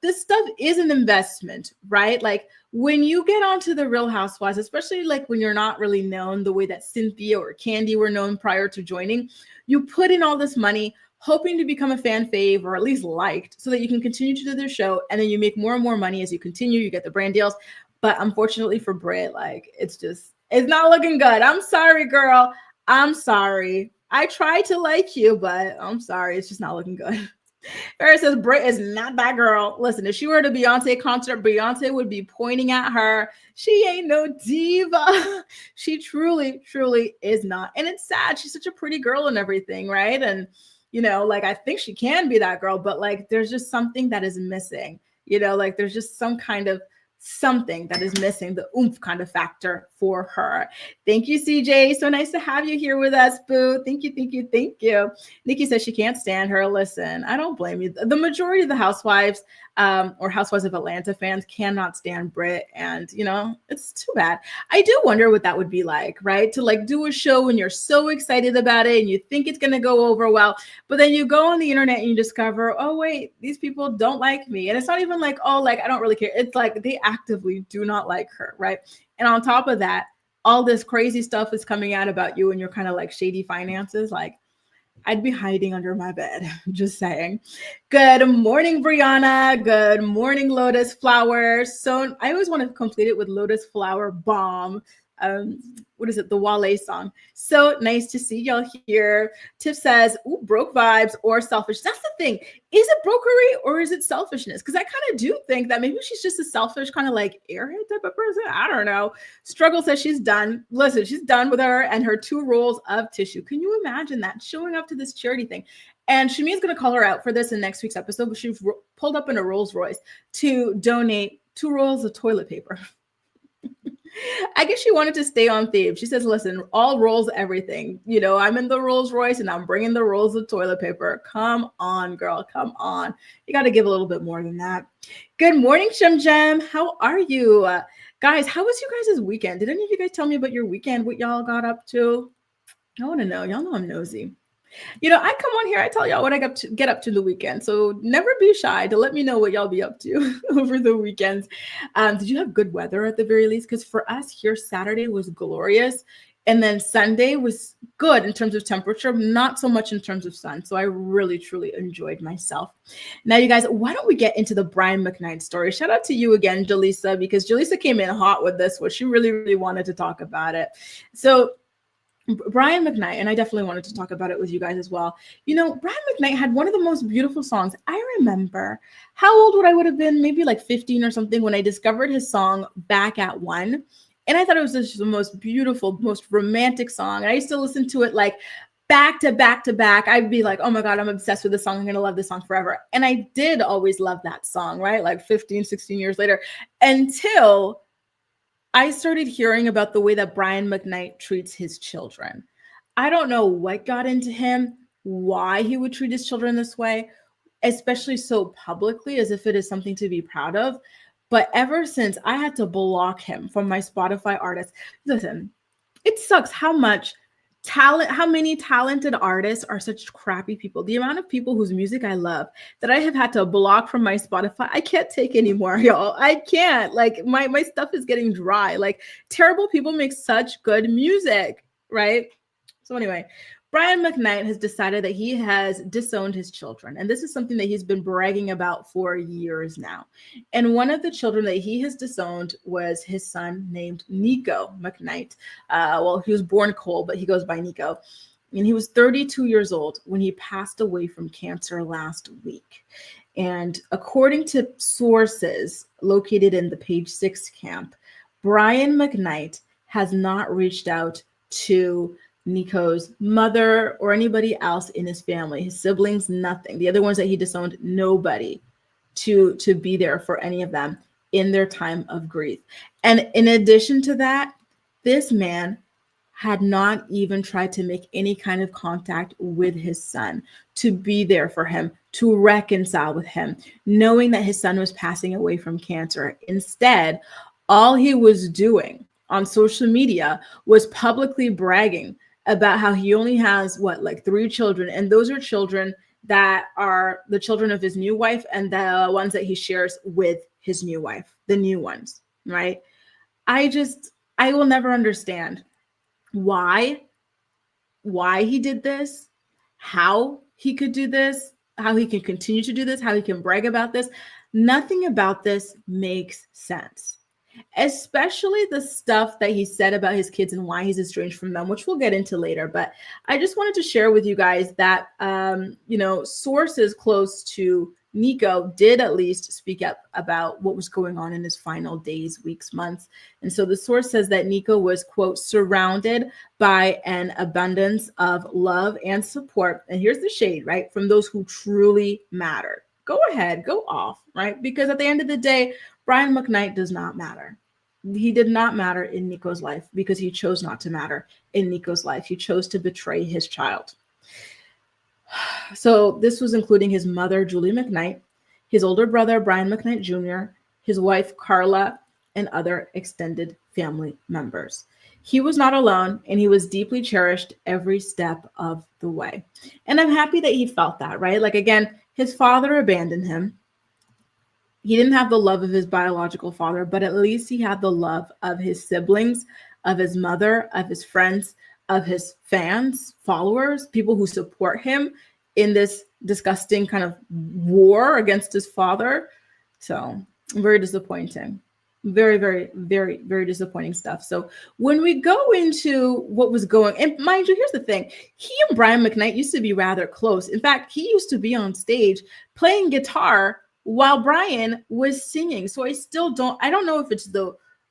[SPEAKER 1] this stuff is an investment, right? Like when you get onto the Real Housewives, especially like when you're not really known the way that Cynthia or Candy were known prior to joining, you put in all this money hoping to become a fan fave or at least liked so that you can continue to do their show. And then you make more and more money as you continue, you get the brand deals. But unfortunately for Britt, like it's not looking good. I'm sorry, girl. I'm sorry. I tried to like you, but I'm sorry. It's just not looking good. Farrah says Britt is not that girl. Listen, if she were at a Beyonce concert, Beyonce would be pointing at her. She ain't no diva. She truly, truly is not. And it's sad. She's such a pretty girl and everything, right? And, you know, like, I think she can be that girl, but like, there's just something that is missing. You know, like, there's just some kind of something that is missing, the oomph kind of factor for her. Thank you, CJ. So nice to have you here with us, boo. Thank you, thank you, thank you. Nikki says she can't stand her. Listen, I don't blame you. The majority of the housewives or Housewives of Atlanta fans cannot stand Britt. And, you know, it's too bad. I do wonder what that would be like, right? To like do a show when you're so excited about it and you think it's going to go over well, but then you go on the internet and you discover, oh, wait, these people don't like me. And it's not even like, oh, like, I don't really care. It's like they actively do not like her, right? And on top of that, all this crazy stuff is coming out about you and your kind of like shady finances. Like, I'd be hiding under my bed. Just saying. Good morning, Brianna. Good morning, Lotus Flower. So I always want to complete it with Lotus Flower Bomb. What is it? The Wale song. So nice to see y'all here. Tiff says, ooh, broke vibes or selfish. That's the thing. Is it brokery or is it selfishness? Because I kind of do think that maybe she's just a selfish kind of like airhead type of person. I don't know. Struggle says she's done. Listen, she's done with her and her 2 rolls of tissue. Can you imagine that? Showing up to this charity thing. And Shamia's going to call her out for this in next week's episode, but she pulled up in a Rolls Royce to donate 2 rolls of toilet paper. I guess she wanted to stay on theme. She says, listen, all rolls, everything. You know, I'm in the Rolls Royce and I'm bringing the rolls of toilet paper. Come on, girl. Come on. You got to give a little bit more than that. Good morning, Shem Jem. How are you? Guys, how was you guys' weekend? Did any of you guys tell me about your weekend, what y'all got up to? I want to know. Y'all know I'm nosy. You know, I come on here, I tell y'all what I get up to the weekend. So never be shy to let me know what y'all be up to over the weekends. Did you have good weather at the very least? Because for us here, Saturday was glorious. And then Sunday was good in terms of temperature, not so much in terms of sun. So I really, truly enjoyed myself. Now, you guys, why don't we get into the Brian McKnight story? Shout out to you again, Jaleesa, because Jaleesa came in hot with this one. She really, really wanted to talk about it. So Brian McKnight, and I definitely wanted to talk about it with you guys as well. You know, Brian McKnight had one of the most beautiful songs. I remember, how old would have been? Maybe like 15 or something when I discovered his song Back at One. And I thought it was just the most beautiful, most romantic song. And I used to listen to it like back to back to back. I'd be like, oh my God, I'm obsessed with this song. I'm going to love this song forever. And I did always love that song, right? Like 15, 16 years later, until I started hearing about the way that Brian McKnight treats his children. I don't know what got into him, why he would treat his children this way, especially so publicly, as if it is something to be proud of. But ever since I had to block him from my Spotify artists, listen, it sucks how many talented artists are such crappy people. The amount of people whose music I love that I have had to block from my Spotify, I can't take anymore, y'all. I can't. Like, my stuff is getting dry. Like, terrible people make such good music, right? So anyway, Brian McKnight has decided that he has disowned his children. And this is something that he's been bragging about for years now. And one of the children that he has disowned was his son named Niko McKnight. Well, he was born Cole, but he goes by Niko. And he was 32 years old when he passed away from cancer last week. And according to sources located in the Page 6 camp, Brian McKnight has not reached out to Niko's mother or anybody else in his family, his siblings, nothing. The other ones that he disowned, nobody to be there for any of them in their time of grief. And in addition to that, this man had not even tried to make any kind of contact with his son, to be there for him, to reconcile with him, knowing that his son was passing away from cancer. Instead, all he was doing on social media was publicly bragging about how he only has like 3 children. And those are children that are the children of his new wife and the ones that he shares with his new wife, the new ones, right? I will never understand why he did this, how he could do this, how he can continue to do this, how he can brag about this. Nothing about this makes sense. especially the stuff that he said about his kids and why he's estranged from them, which we'll get into later. But I just wanted to share with you guys that, sources close to Niko did at least speak up about what was going on in his final days, weeks, months. And so the source says that Niko was, quote, surrounded by an abundance of love and support. And here's the shade, right? From those who truly matter. Go ahead, go off, right? Because at the end of the day, Brian McKnight does not matter. He did not matter in Niko's life because he chose not to matter in Niko's life. He chose to betray his child. So this was including his mother, Julie McKnight, his older brother, Brian McKnight Jr., his wife, Carla, and other extended family members. He was not alone, and he was deeply cherished every step of the way. And I'm happy that he felt that, right? Like, again, his father abandoned him. He didn't have the love of his biological father, but at least he had the love of his siblings, of his mother, of his friends, of his fans, followers, people who support him in this disgusting kind of war against his father. So very disappointing. Very, very, very, very disappointing stuff. So when we go into what was going, and mind you, here's the thing. He and Brian McKnight used to be rather close. In fact, he used to be on stage playing guitar while Brian was singing. So I don't know if it's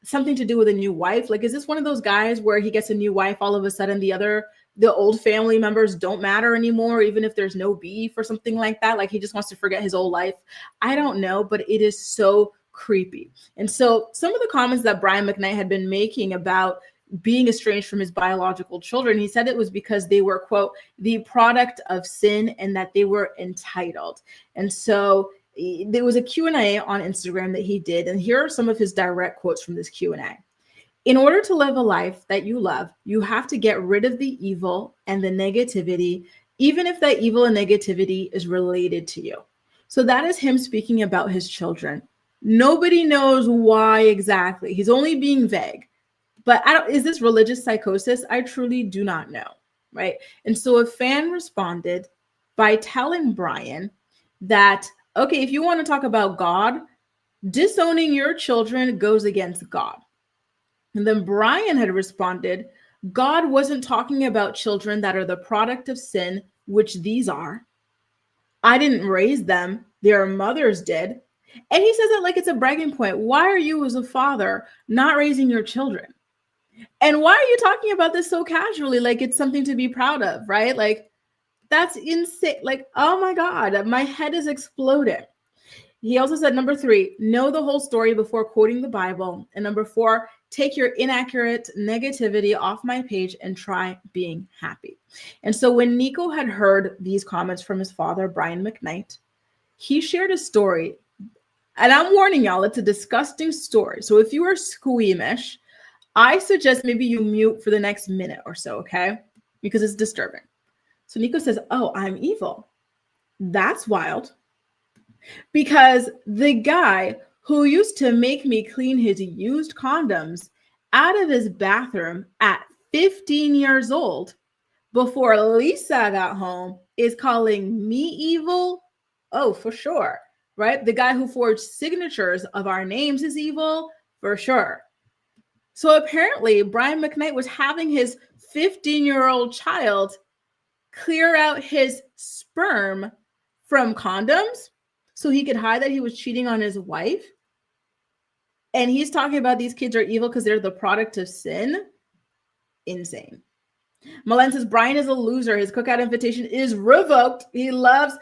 [SPEAKER 1] something to do with a new wife. Like, is this one of those guys where he gets a new wife, all of a sudden the old family members don't matter anymore, even if there's no beef or something like that? Like, he just wants to forget his old life. I don't know, but it is so creepy. And so some of the comments that Brian McKnight had been making about being estranged from his biological children, he said it was because they were, quote, the product of sin and that they were entitled. And so there was a Q&A on Instagram that he did, and here are some of his direct quotes from this Q&A. In order to live a life that you love, you have to get rid of the evil and the negativity, even if that evil and negativity is related to you. So that is him speaking about his children. Nobody knows why exactly. He's only being vague. But is this religious psychosis? I truly do not know, right? And so a fan responded by telling Brian that, okay, if you want to talk about God, disowning your children goes against God. And then Brian had responded, God wasn't talking about children that are the product of sin, which these are. I didn't raise them. Their mothers did. And he says it like it's a bragging point. Why are you as a father not raising your children? And why are you talking about this so casually? Like it's something to be proud of, right? Like, that's insane. Like, oh my God, my head is exploding. He also said, number 3, know the whole story before quoting the Bible. And number 4, take your inaccurate negativity off my page and try being happy. And so when Niko had heard these comments from his father, Brian McKnight, he shared a story. And I'm warning y'all, it's a disgusting story. So if you are squeamish, I suggest maybe you mute for the next minute or so, okay? Because it's disturbing. So Niko says, oh, I'm evil. That's wild. Because the guy who used to make me clean his used condoms out of his bathroom at 15 years old before Lisa got home is calling me evil? Oh, for sure, right? The guy who forged signatures of our names is evil? For sure. So apparently Brian McKnight was having his 15-year-old child clear out his sperm from condoms so he could hide that he was cheating on his wife. And he's talking about these kids are evil because they're the product of sin. Insane. Malen says, Brian is a loser. His cookout invitation is revoked. He loves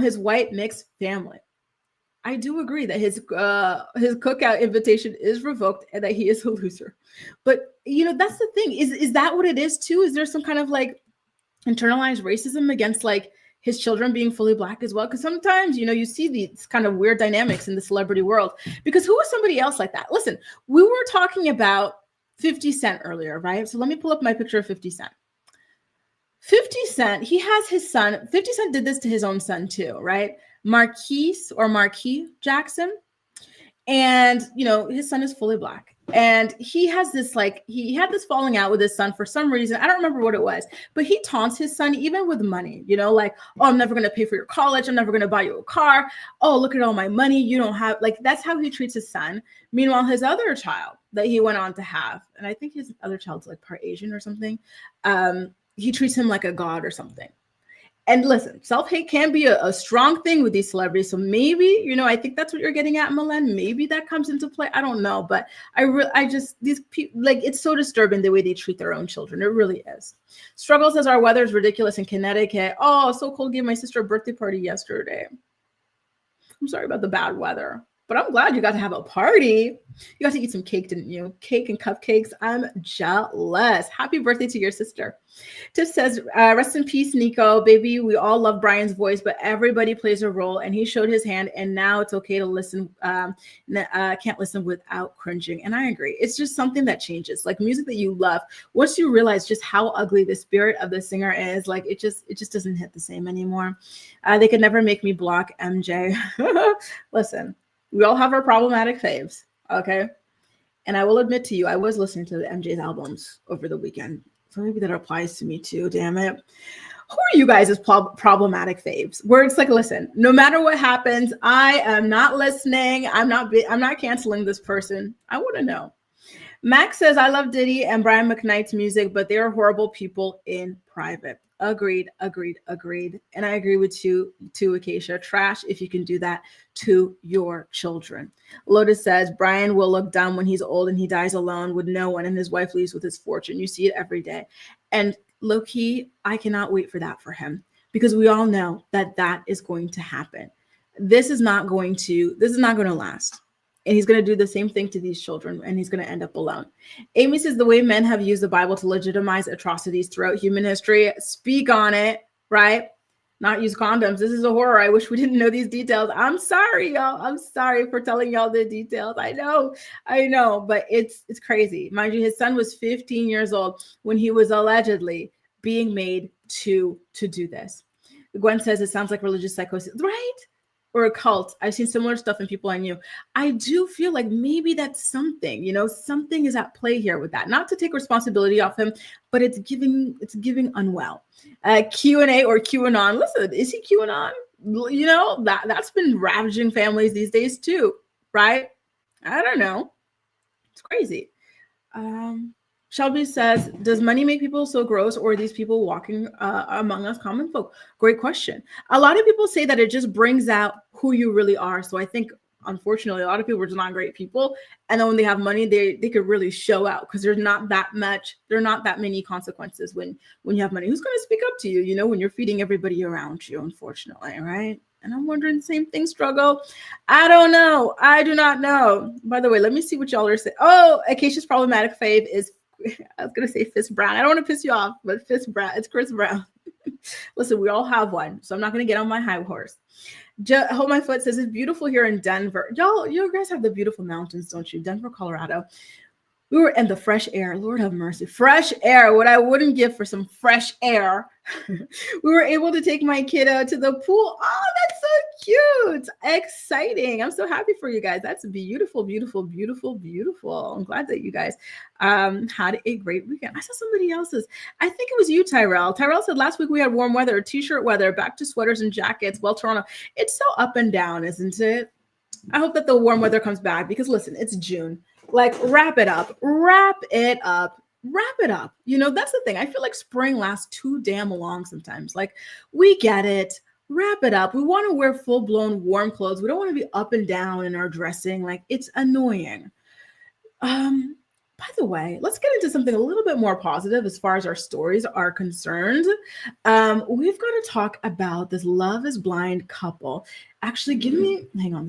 [SPEAKER 1] his white mixed family. I do agree that his cookout invitation is revoked and that he is a loser. But, that's the thing. Is that what it is too? Is there some kind of like internalized racism against like his children being fully Black as well? Because sometimes, you see these kind of weird dynamics in the celebrity world. Because who is somebody else like that? Listen, we were talking about 50 Cent earlier, right? So let me pull up my picture of 50 Cent. 50 Cent, he has his son. 50 Cent did this to his own son too, right? Marquis Jackson. And, his son is fully Black. And he has this he had this falling out with his son for some reason. I don't remember what it was, but he taunts his son even with money, like, oh, I'm never going to pay for your college. I'm never going to buy you a car. Oh, look at all my money. You don't have, that's how he treats his son. Meanwhile, his other child that he went on to have, and I think his other child's like part Asian or something. He treats him like a god or something. And listen, self-hate can be a strong thing with these celebrities. So maybe, I think that's what you're getting at, Milan. Maybe that comes into play. I don't know. But I just, these people, it's so disturbing the way they treat their own children. It really is. Struggle says our weather is ridiculous in Connecticut. Oh, so cold. Gave my sister a birthday party yesterday. I'm sorry about the bad weather, but I'm glad you got to have a party. You got to eat some cake, didn't you? Cake and cupcakes. I'm jealous. Happy birthday to your sister. Tiff says, rest in peace, Niko. Baby, we all love Brian's voice, but everybody plays a role, and he showed his hand, and now it's okay to listen. Can't listen without cringing. And I agree. It's just something that changes. Like music that you love, once you realize just how ugly the spirit of the singer is, it just doesn't hit the same anymore. They could never make me block MJ. Listen, we all have our problematic faves, okay? And I will admit to you, I was listening to the MJ's albums over the weekend. So maybe that applies to me too, damn it. Who are you guys as problematic faves? Where it's like, listen, no matter what happens, I am not listening. I'm not canceling this person. I want to know. Max says, I love Diddy and Brian McKnight's music, but they are horrible people in private. Agreed. And I agree with you too, Acacia. Trash if you can do that to your children. Lotus says, Brian will look dumb when he's old and he dies alone with no one and his wife leaves with his fortune. You see it every day. And low-key, I cannot wait for that for him because we all know that is going to happen. This is not going to last. And he's going to do the same thing to these children, and he's going to end up alone. Amy says, the way men have used the Bible to legitimize atrocities throughout human history, speak on it, right? Not use condoms. This is a horror. I wish we didn't know these details. I'm sorry, y'all. I'm sorry for telling y'all the details. I know, but it's crazy. Mind you, his son was 15 years old when he was allegedly being made to do this. Gwen says it sounds like religious psychosis, right? Or a cult. I've seen similar stuff in people I knew. I do feel like maybe that's something, something is at play here with that. Not to take responsibility off him, but it's giving unwell. Q&A or QAnon. Listen, is he QAnon? That's been ravaging families these days too, right? I don't know. It's crazy. Shelby says, does money make people so gross, or are these people walking among us common folk? Great question. A lot of people say that it just brings out who you really are. So I think, unfortunately, a lot of people are just not great people. And then when they have money, they could really show out because there's not that many consequences when you have money. Who's going to speak up to you, when you're feeding everybody around you, unfortunately, right? And I'm wondering the same thing, Struggle. I don't know. I do not know. By the way, let me see what y'all are saying. Oh, Acacia's problematic fave is, I was going to say Fist Brown. I don't want to piss you off, but Fist Brown, it's Chris Brown. Listen, we all have one, so I'm not going to get on my high horse. Hold My Foot says, it's beautiful here in Denver. Y'all, you guys have the beautiful mountains, don't you? Denver, Colorado. We were in the fresh air. Lord have mercy. Fresh air. What I wouldn't give for some fresh air. We were able to take my kiddo to the pool. Oh, that's so cute. Exciting. I'm so happy for you guys. That's beautiful, beautiful, beautiful, beautiful. I'm glad that you guys had a great weekend. I saw somebody else's. I think it was you, Tyrell. Tyrell said last week we had warm weather, t-shirt weather, back to sweaters and jackets. Well, Toronto, it's so up and down, isn't it? I hope that the warm weather comes back because listen, it's June. Wrap it up. That's the thing. I feel like spring lasts too damn long sometimes. We get it. Wrap it up. We want to wear full-blown warm clothes. We don't want to be up and down in our dressing. It's annoying. By the way, let's get into something a little bit more positive as far as our stories are concerned. We've got to talk about this Love is Blind couple. Actually, hang on.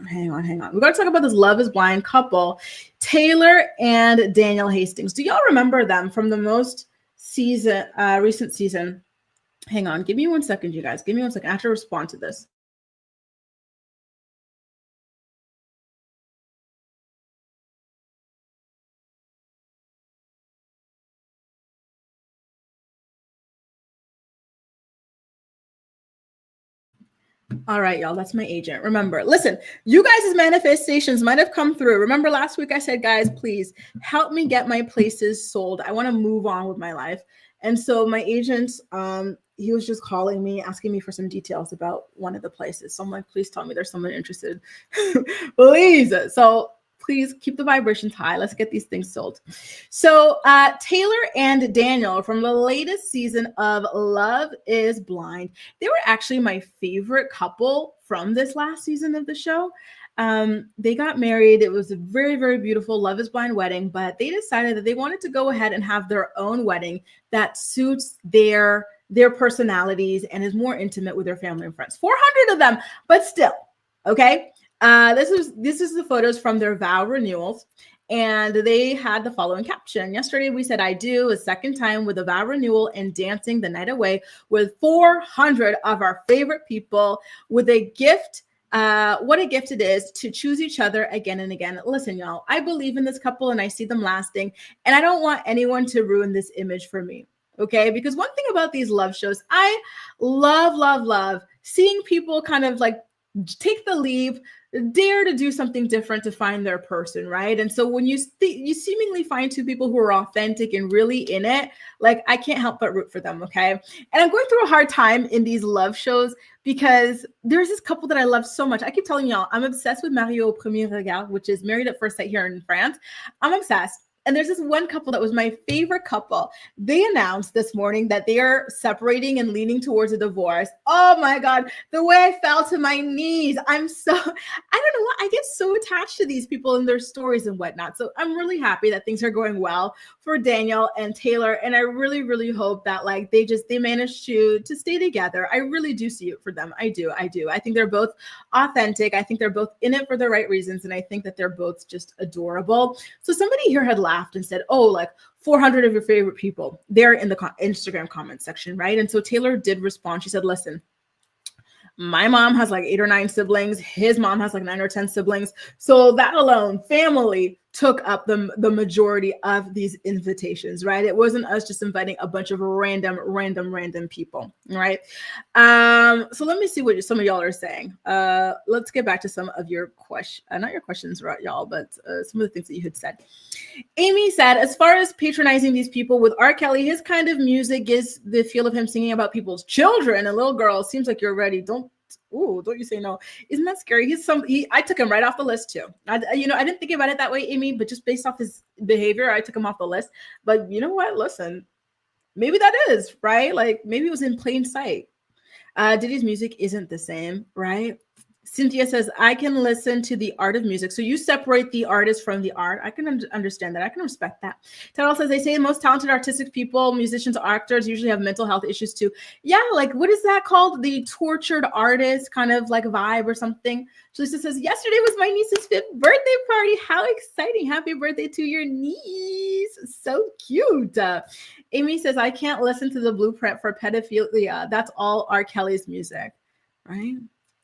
[SPEAKER 1] Hang on. We've got to talk about this Love is Blind couple, Taylor and Daniel Hastings. Do y'all remember them from the most recent season? Hang on. Give me 1 second, you guys. Give me 1 second. I have to respond to this. All right, y'all, that's my agent. Remember, listen, you guys' manifestations might have come through. Remember last week I said, guys, please help me get my places sold. I want to move on with my life. And so my agent, he was just calling me, asking me for some details about one of the places. So I'm like, please tell me there's someone interested. Please. So please keep the vibrations high. Let's get these things sold. So Taylor and Daniel from the latest season of Love is Blind, they were actually my favorite couple from this last season of the show. They got married. It was a very, very beautiful Love is Blind wedding, but they decided that they wanted to go ahead and have their own wedding that suits their personalities and is more intimate with their family and friends. 400 of them, but still, okay. This is the photos from their vow renewals, and they had the following caption. Yesterday we said I do a second time with a vow renewal and dancing the night away with 400 of our favorite people with a gift. What a gift it is to choose each other again and again. Listen, y'all, I believe in this couple and I see them lasting, and I don't want anyone to ruin this image for me. Okay, because one thing about these love shows, I love seeing people kind of like take the leap, dare to do something different to find their person, right? And so when you seemingly find two people who are authentic and really in it, like I can't help but root for them, okay? And I'm going through a hard time in these love shows because there's this couple that I love so much. I keep telling y'all, I'm obsessed with Marié au premier regard, which is Married at First Sight here in France. I'm obsessed. And there's this one couple that was my favorite couple. They announced this morning that they are separating and leaning towards a divorce. Oh my God, the way I fell to my knees. I don't know what, I get so attached to these people and their stories and whatnot. So I'm really happy that things are going well for Daniel and Taylor. And I really, really hope that like they manage to stay together. I really do see it for them. I do. I think they're both authentic. I think they're both in it for the right reasons. And I think that they're both just adorable. So somebody here had laughed and said, oh, like 400 of your favorite people, they're in the Instagram comment section, right? And so Taylor did respond. She said, listen, my mom has like 8 or 9 siblings. His mom has like 9 or 10 siblings. So that alone, family took up the majority of these invitations, right? It wasn't us just inviting a bunch of random people, right? So let me see what some of y'all are saying. Let's get back to some of your questions, not your questions, right, y'all, but some of the things that you had said. Amy said, as far as patronizing these people with R. Kelly, his kind of music gives the feel of him singing about people's children and little girls. Seems like you're ready. Don't you say no. Isn't that scary? I took him right off the list too. I didn't think about it that way, Amy, but just based off his behavior, I took him off the list. But you know what? Listen, maybe that is, right? Like maybe it was in plain sight. Diddy's music isn't the same, right? Cynthia says, I can listen to the art of music. So you separate the artist from the art. I can understand that. I can respect that. Terrell says, they say the most talented artistic people, musicians, actors usually have mental health issues too. Yeah, like what is that called? The tortured artist kind of like vibe or something. Lisa says, yesterday was my niece's 5th birthday party. How exciting. Happy birthday to your niece. So cute. Amy says, I can't listen to the blueprint for pedophilia. That's all R. Kelly's music, right?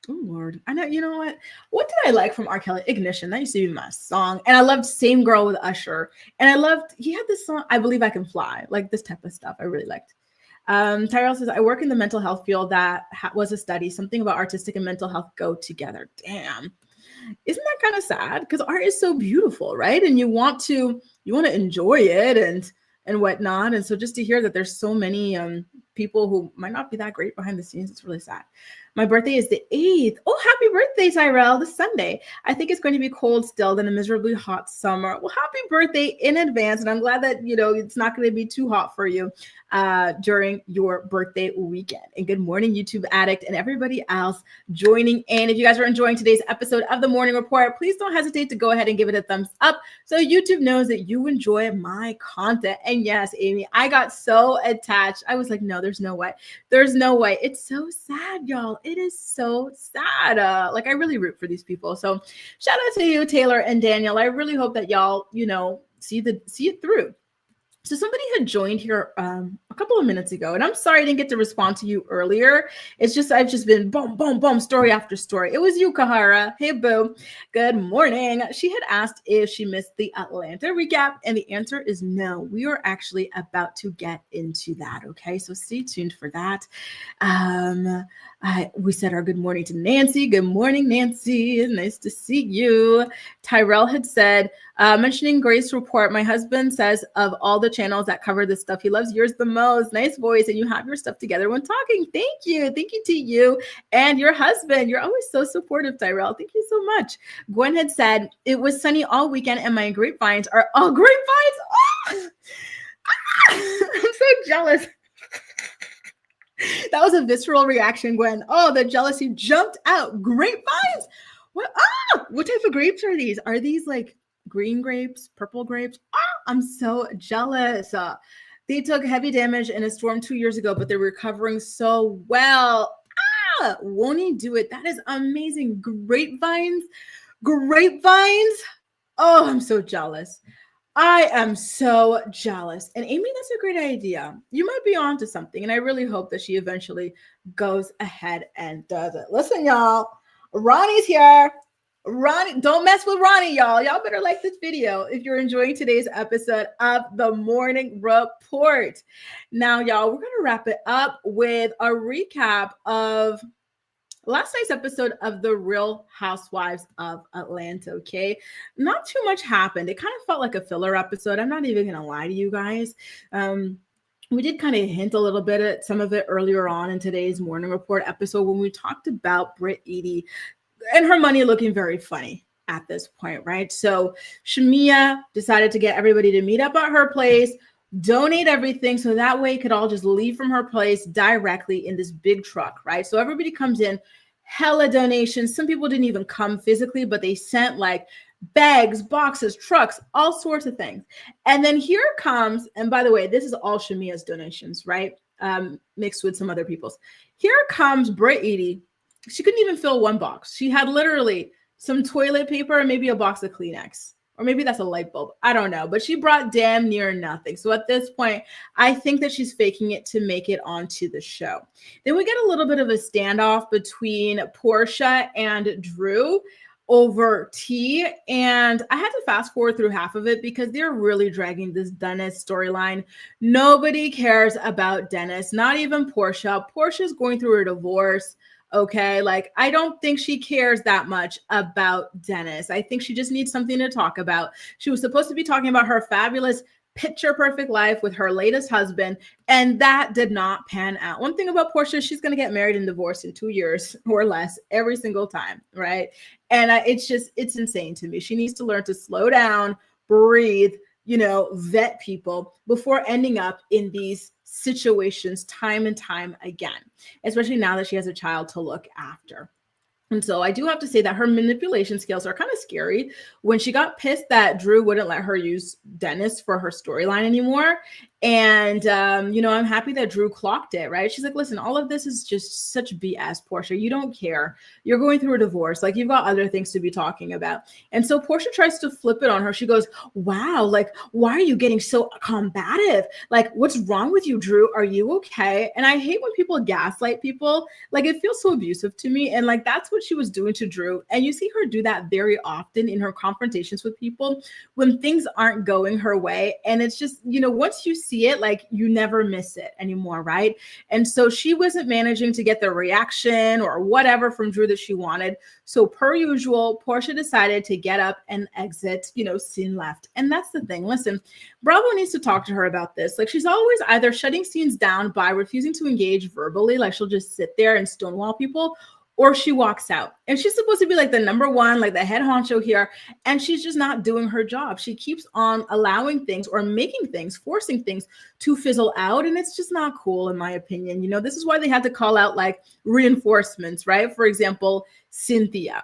[SPEAKER 1] Oh, Lord. I know, you know what? What did I like from R. Kelly? Ignition. That used to be my song. And I loved Same Girl with Usher. And he had this song, I Believe I Can Fly. Like this type of stuff I really liked. Tyrell says, I work in the mental health field. That was a study. Something about artistic and mental health go together. Damn. Isn't that kind of sad? Because art is so beautiful, right? And you want to enjoy it and whatnot. And so just to hear that there's so many people who might not be that great behind the scenes, it's really sad. My birthday is the 8th. Oh, happy birthday, Tyrell, this Sunday. I think it's going to be cold still than a miserably hot summer. Well, happy birthday in advance. And I'm glad that, it's not going to be too hot for you during your birthday weekend. And good morning, YouTube addict and everybody else joining in. If you guys are enjoying today's episode of The Morning Report, please don't hesitate to go ahead and give it a thumbs up so YouTube knows that you enjoy my content. And yes, Amy, I got so attached. I was like, no, there's no way. There's no way. It's so sad, y'all. It is so sad. Like I really root for these people. So shout out to you, Taylor and Daniel. I really hope that y'all, see it through. So somebody had joined here a couple of minutes ago, and I'm sorry I didn't get to respond to you earlier. It's just I've just been boom, boom, boom, story after story. It was you, Kahara. Hey, boo. Good morning. She had asked if she missed the Atlanta recap, and the answer is no. We are actually about to get into that, okay? So stay tuned for that. We said our good morning to Nancy. Good morning, Nancy. It's nice to see you. Tyrell had said, mentioning Grace Report, my husband says of all the channels that cover this stuff, he loves yours the most. Nice voice, and you have your stuff together when talking. Thank you. Thank you to you and your husband. You're always so supportive, Tyrell. Thank you so much. Gwen had said, it was sunny all weekend and my grapevines are all grapevines. Oh! I'm so jealous. That was a visceral reaction, Gwen. Oh, the jealousy jumped out. Grapevines? What? What type of grapes are these? Are these like green grapes, purple grapes? I'm so jealous. They took heavy damage in a storm 2 years ago, but they're recovering so well. Won't he do it? That is amazing. Grapevines. Oh, I'm so jealous. I am so jealous. And Amy, that's a great idea. You might be onto something. And I really hope that she eventually goes ahead and does it. Listen, y'all, Ronnie's here. Ronnie, don't mess with Ronnie, y'all. Y'all better like this video if you're enjoying today's episode of the Morning Report. Now, y'all, we're going to wrap it up with a recap of last night's episode of The Real Housewives of Atlanta, okay? Not too much happened. It kind of felt like a filler episode. I'm not even going to lie to you guys. We did kind of hint a little bit at some of it earlier on in today's Morning Report episode when we talked about Britt Eady and her money looking very funny at this point, right? So Shamia decided to get everybody to meet up at her place, donate everything so that way it could all just leave from her place directly in this big truck, right? So everybody comes in, hella donations. Some people didn't even come physically, but they sent like bags, boxes, trucks, all sorts of things. And then here comes, and by the way, this is all Shamia's donations, right? Mixed with some other people's. Here comes Britt Eady. She couldn't even fill one box. She had literally some toilet paper and maybe a box of Kleenex. Or maybe that's a light bulb. I don't know. But she brought damn near nothing. So at this point, I think that she's faking it to make it onto the show. Then we get a little bit of a standoff between Porsha and Drew over tea. And I had to fast forward through half of it because they're really dragging this Dennis storyline. Nobody cares about Dennis, not even Porsha. Portia's going through a divorce. Okay, like I don't think she cares that much about Dennis. I think she just needs something to talk about. She was supposed to be talking about her fabulous picture perfect life with her latest husband, and that did not pan out. One thing about Porsha, she's going to get married and divorced in 2 years or less every single time, right? And it's insane to me. She needs to learn to slow down, breathe, vet people before ending up in these situations time and time again, especially now that she has a child to look after. And so I do have to say that her manipulation skills are kind of scary. When she got pissed that Drew wouldn't let her use Dennis for her storyline anymore. And, I'm happy that Drew clocked it, right? She's like, listen, all of this is just such BS, Porsha. You don't care. You're going through a divorce. Like, you've got other things to be talking about. And so Porsha tries to flip it on her. She goes, wow, like, why are you getting so combative? Like, what's wrong with you, Drew? Are you okay? And I hate when people gaslight people. Like, it feels so abusive to me. And like, that's what she was doing to Drew. And you see her do that very often in her confrontations with people when things aren't going her way. And it's just, once you see it, like you never miss it anymore, right? And so she wasn't managing to get the reaction or whatever from Drew that she wanted. So per usual, Porsha decided to get up and exit, scene left. And that's the thing. Listen, Bravo needs to talk to her about this. Like, she's always either shutting scenes down by refusing to engage verbally, like she'll just sit there and stonewall people, or she walks out. And she's supposed to be like the number one, like the head honcho here. And she's just not doing her job. She keeps on allowing things or making things, forcing things to fizzle out. And it's just not cool, in my opinion. This is why they had to call out like reinforcements, right? For example, Cynthia.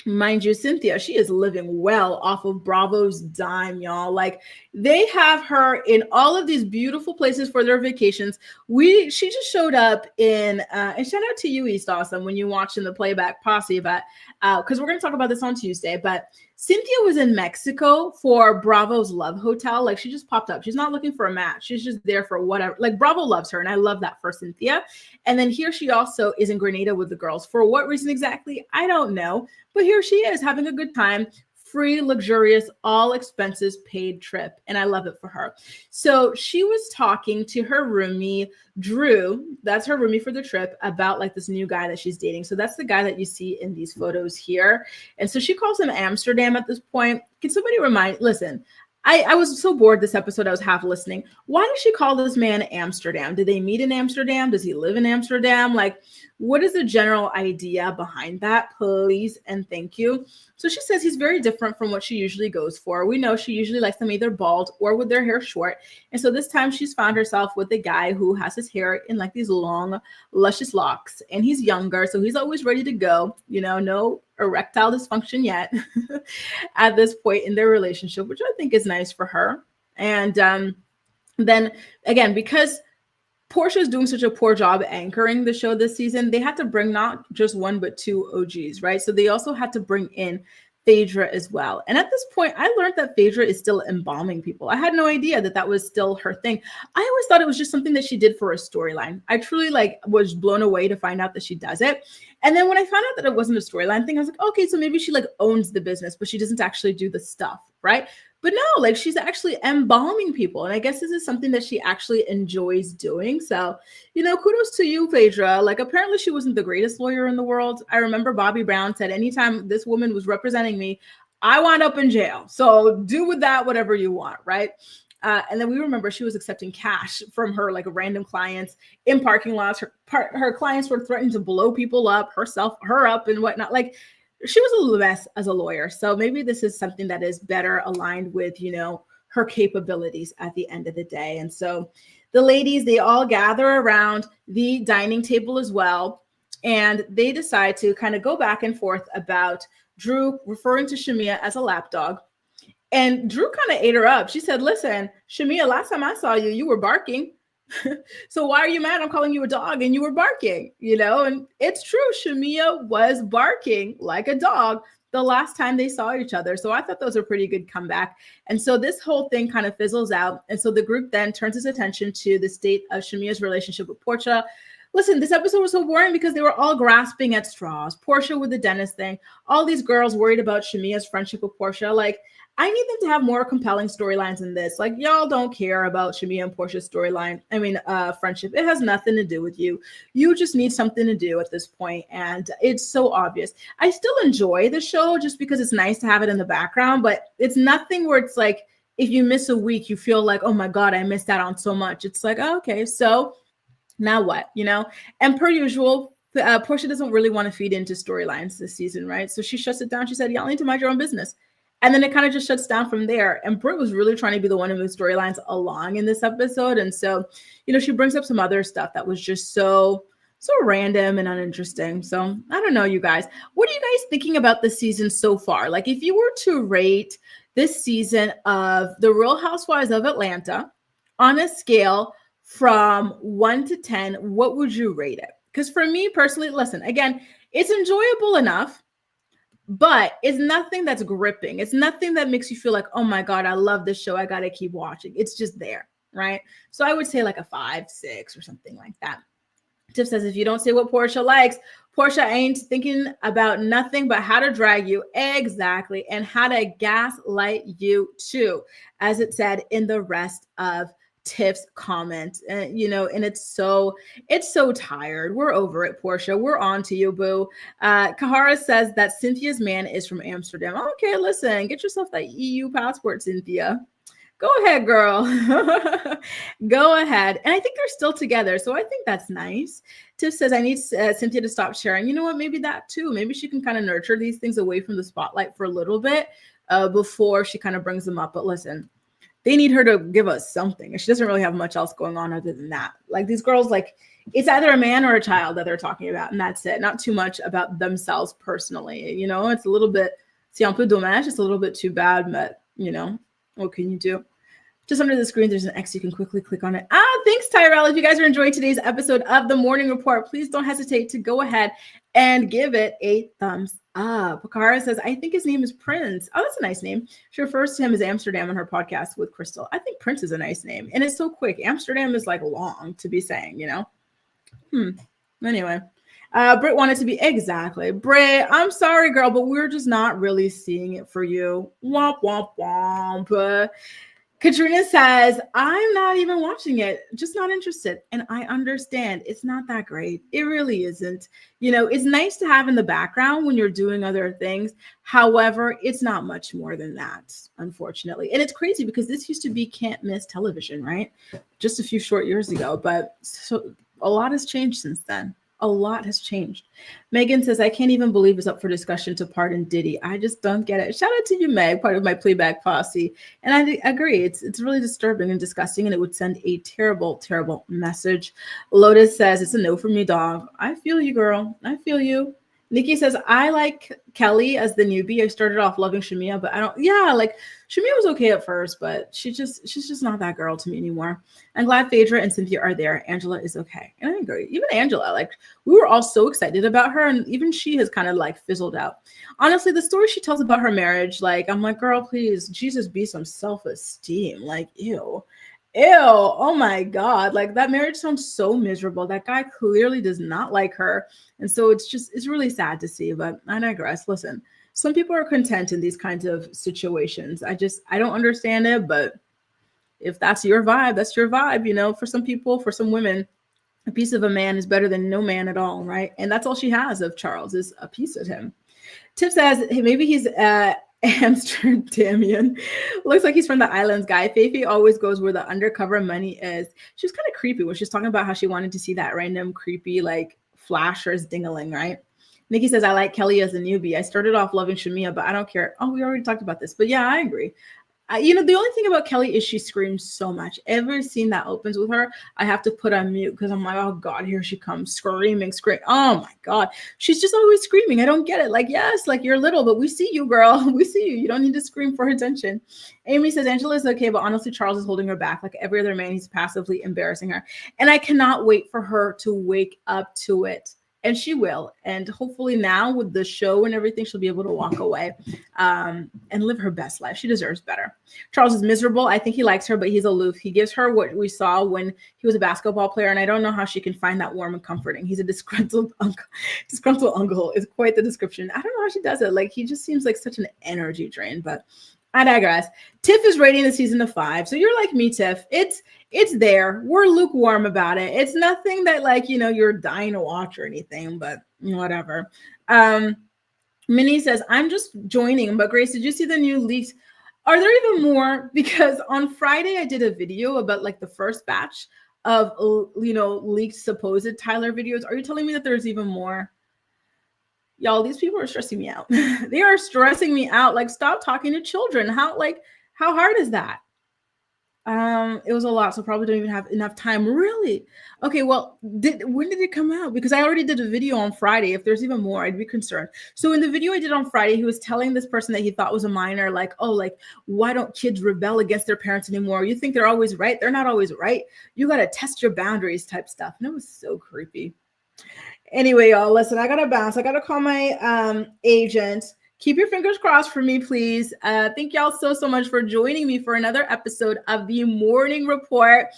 [SPEAKER 1] Mind you, Cynthia, she is living well off of Bravo's dime, y'all. Like, they have her in all of these beautiful places for their vacations. She just showed up in, and shout out to you, East Awesome, when you watching the playback posse, but because we're going to talk about this on Tuesday, but Cynthia was in Mexico for Bravo's Love Hotel. Like, she just popped up. She's not looking for a match. She's just there for whatever. Like, Bravo loves her, and I love that for Cynthia. And then here she also is in Grenada with the girls. For what reason exactly? I don't know. But here she is having a good time, free, luxurious, all expenses paid trip. And I love it for her. So she was talking to her roomie, Drew, that's her roomie for the trip, about like this new guy that she's dating. So that's the guy that you see in these photos here. And so she calls him Amsterdam at this point. Can somebody listen, I was so bored this episode, I was half listening. Why does she call this man Amsterdam? Did they meet in Amsterdam? Does he live in Amsterdam? Like, what is the general idea behind that? Please and thank you. So she says he's very different from what she usually goes for. We know she usually likes them either bald or with their hair short. And so this time she's found herself with a guy who has his hair in like these long, luscious locks. And he's younger, so he's always ready to go. You know, no erectile dysfunction yet at this point in their relationship, which I think is nice for her. And then again, because Porsha is doing such a poor job anchoring the show this season, they had to bring not just one, but two OGs, right? So they also had to bring in Phaedra as well. And at this point, I learned that Phaedra is still embalming people. I had no idea that that was still her thing. I always thought it was just something that she did for a storyline. I truly was blown away to find out that she does it. And then when I found out that it wasn't a storyline thing, I was like, okay, so maybe she owns the business, but she doesn't actually do the stuff, right? But no, she's actually embalming people. And I guess this is something that she actually enjoys doing. So, kudos to you, Phaedra. Apparently she wasn't the greatest lawyer in the world. I remember Bobby Brown said, anytime this woman was representing me, I wound up in jail. So do with that whatever you want, right? And then we remember she was accepting cash from her random clients in parking lots. Her clients were threatening to blow people up, her up and whatnot. She was a little mess as a lawyer. So maybe this is something that is better aligned with, her capabilities at the end of the day. And so the ladies, they all gather around the dining table as well. And they decide to kind of go back and forth about Drew referring to Shamia as a lapdog. And Drew kind of ate her up. She said, listen, Shamia, last time I saw you, you were barking. So why are you mad? I'm calling you a dog and you were barking, and it's true. Shamia was barking like a dog the last time they saw each other. So I thought that was a pretty good comeback. And so this whole thing kind of fizzles out. And so the group then turns its attention to the state of Shamia's relationship with Porsha. Listen, this episode was so boring because they were all grasping at straws. Porsha with the dentist thing, all these girls worried about Shamia's friendship with Porsha. I need them to have more compelling storylines than this. Y'all don't care about Shamia and Porsha's storyline. Friendship. It has nothing to do with you. You just need something to do at this point, and it's so obvious. I still enjoy the show just because it's nice to have it in the background, but it's nothing where it's if you miss a week, you feel oh my God, I missed out on so much. It's oh, okay, so now what, And per usual, Porsha doesn't really want to feed into storylines this season, right? So she shuts it down. She said, y'all need to mind your own business. And then it kind of just shuts down from there. And Britt was really trying to be the one to move storylines along in this episode. And so, she brings up some other stuff that was just so random and uninteresting. So I don't know, you guys. What are you guys thinking about this season so far? If you were to rate this season of The Real Housewives of Atlanta on a scale from 1 to 10, what would you rate it? Because for me personally, listen, again, it's enjoyable enough. But it's nothing that's gripping. It's nothing that makes you feel oh my God, I love this show. I got to keep watching. It's just there, right? So I would say a 5, 6 or something like that. Tiff says, if you don't say what Porsha likes, Porsha ain't thinking about nothing but how to drag you. Exactly. And how to gaslight you too, as it said in the rest of Tiff's comment, and it's so tired. We're over it, Porsha. We're on to you, boo. Kahara says that Cynthia's man is from Amsterdam. Okay, listen, get yourself that EU passport, Cynthia. Go ahead, girl. Go ahead. And I think they're still together, so I think that's nice. Tiff says, I need Cynthia to stop sharing. You know what? Maybe that too. Maybe she can kind of nurture these things away from the spotlight for a little bit before she kind of brings them up. But listen, they need her to give us something. She doesn't really have much else going on other than that. These girls, it's either a man or a child that they're talking about, and that's it. Not too much about themselves personally. It's a little bit, c'est un peu dommage. It's a little bit too bad, but, what can you do? Just under the screen, there's an X. You can quickly click on it. Thanks, Tyrell. If you guys are enjoying today's episode of The Morning Report, please don't hesitate to go ahead and give it a thumbs up. Pakara says, I think his name is Prince. Oh, that's a nice name. She refers to him as Amsterdam on her podcast with Crystal. I think Prince is a nice name. And it's so quick. Amsterdam is long to be saying, Anyway. Britt wanted to be exactly. Britt, I'm sorry, girl, but we're just not really seeing it for you. Womp, womp, womp. Katrina says, I'm not even watching it, just not interested. And I understand it's not that great. It really isn't. You know, it's nice to have in the background when you're doing other things. However, it's not much more than that, unfortunately. And it's crazy because this used to be can't miss television, right? Just a few short years ago. But so a lot has changed since then. A lot has changed. Megan says, I can't even believe it's up for discussion to pardon Diddy. I just don't get it. Shout out to you, Meg, part of my playback posse. And I agree. It's really disturbing and disgusting, and it would send a terrible, terrible message. Lotus says, it's a no for me, dog. I feel you, girl. I feel you. Nikki says, I like Kelly as the newbie. I started off loving Shamia, but I don't, like Shamia was okay at first, but she's just not that girl to me anymore. I'm glad Phaedra and Cynthia are there. Angela is okay. And I agree. Even Angela, like we were all so excited about her, and even she has kind of like fizzled out. Honestly, the story she tells about her marriage, like I'm like, girl, please, Jesus, be some self-esteem. Like, ew, oh my God. Like that marriage sounds so miserable. That guy clearly does not like her. And so it's really sad to see, but I digress. Listen, some people are content in these kinds of situations. I don't understand it, but if that's your vibe, that's your vibe. You know, for some people, for some women, a piece of a man is better than no man at all, right? And that's all she has of Charles is a piece of him. Tip says, hey, maybe he's Amsterdam Damien. Looks like he's from the islands guy. Faye always goes where the undercover money is. She was kind of creepy when she's talking about how she wanted to see that random creepy like flashers ding-a-ling, right? Nikki says, I like Kelly as a newbie. I started off loving Shamia, but I don't care. Oh, we already talked about this, but yeah, I agree. The only thing about Kelly is she screams so much. Every scene that opens with her, I have to put on mute because I'm like, oh God, here she comes screaming. Oh my God. She's just always screaming. I don't get it. Like, yes, like you're little, but we see you, girl. We see you. You don't need to scream for attention. Amy says, Angela is okay, but honestly, Charles is holding her back. Like every other man, he's passively embarrassing her. And I cannot wait for her to wake up to it. And she will. And hopefully now with the show and everything, she'll be able to walk away and live her best life. She deserves better. Charles is miserable. I think he likes her, but he's aloof. He gives her what we saw when he was a basketball player. And I don't know how she can find that warm and comforting. He's a disgruntled uncle. Disgruntled uncle is quite the description. I don't know how she does it. Like he just seems like such an energy drain, but I digress. Tiff is rating the season to 5. So you're like me, Tiff. It's there. We're lukewarm about it. It's nothing that like, you're dying to watch or anything, but whatever. Minnie says, I'm just joining, but Grace, did you see the new leaks? Are there even more? Because on Friday, I did a video about like the first batch of, leaked supposed Tyler videos. Are you telling me that there's even more? Y'all, these people are stressing me out. They are stressing me out. Like, stop talking to children. How hard is that? It was a lot, so probably don't even have enough time. Really? Okay, well, when did it come out? Because I already did a video on Friday. If there's even more, I'd be concerned. So in the video I did on Friday, he was telling this person that he thought was a minor, like, oh, like, why don't kids rebel against their parents anymore? You think they're always right? They're not always right. You got to test your boundaries type stuff. And it was so creepy. Anyway, y'all, listen, I got to bounce. I got to call my agent. Keep your fingers crossed for me, please. Thank y'all so much for joining me for another episode of the Morning Report.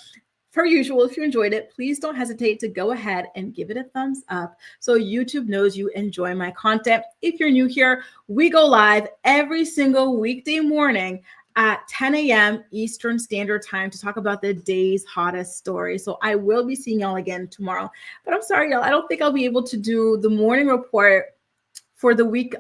[SPEAKER 1] Per usual, if you enjoyed it, please don't hesitate to go ahead and give it a thumbs up so YouTube knows you enjoy my content. If you're new here, we go live every single weekday morning at 10 a.m. Eastern Standard Time to talk about the day's hottest story. So I will be seeing y'all again tomorrow. But I'm sorry, y'all, I don't think I'll be able to do the morning report for the week,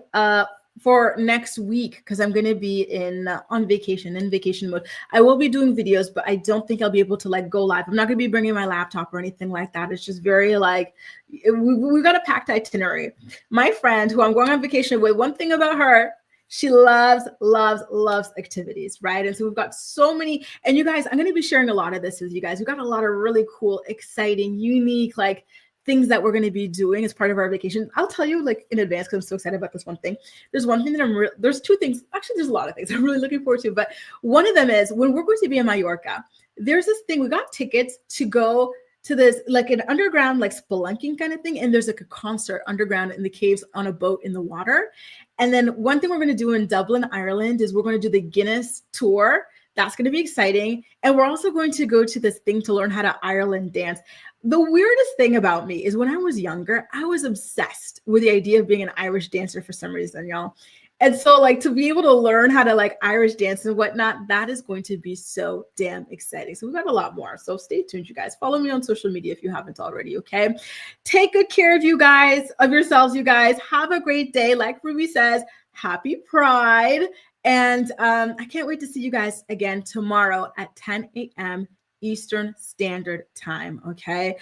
[SPEAKER 1] for next week, because I'm going to be in vacation mode. I will be doing videos, but I don't think I'll be able to like go live. I'm not going to be bringing my laptop or anything like that. It's just very like, we got a packed itinerary. My friend who I'm going on vacation with, one thing about her, she loves activities, right? And so we've got so many, and you guys, I'm going to be sharing a lot of this with you guys. We've got a lot of really cool, exciting, unique, like things that we're going to be doing as part of our vacation. I'll tell you like in advance because I'm so excited about this one thing. There's one thing that there's two things. Actually, there's a lot of things I'm really looking forward to, but one of them is when we're going to be in Mallorca, there's this thing, we got tickets to go to this, like an underground, like spelunking kind of thing. And there's like a concert underground in the caves on a boat in the water. And then one thing we're going to do in Dublin, Ireland is we're going to do the Guinness tour That's going to be exciting. And we're also going to go to this thing to learn how to Ireland dance. The weirdest thing about me is when I was younger, I was obsessed with the idea of being an Irish dancer for some reason, y'all. And so like to be able to learn how to like Irish dance and whatnot, that is going to be so damn exciting. So we've got a lot more. So stay tuned, you guys. Follow me on social media if you haven't already, okay? Take good care of yourselves, you guys. Have a great day. Like Ruby says, happy Pride. And I can't wait to see you guys again tomorrow at 10 a.m. Eastern Standard Time, okay?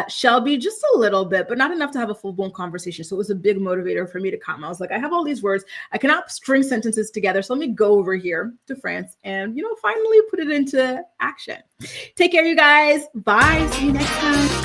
[SPEAKER 1] Shelby, just a little bit, but not enough to have a full-blown conversation. So it was a big motivator for me to come. I was like, I have all these words. I cannot string sentences together. So let me go over here to France and, finally put it into action. Take care, you guys. Bye. See you next time.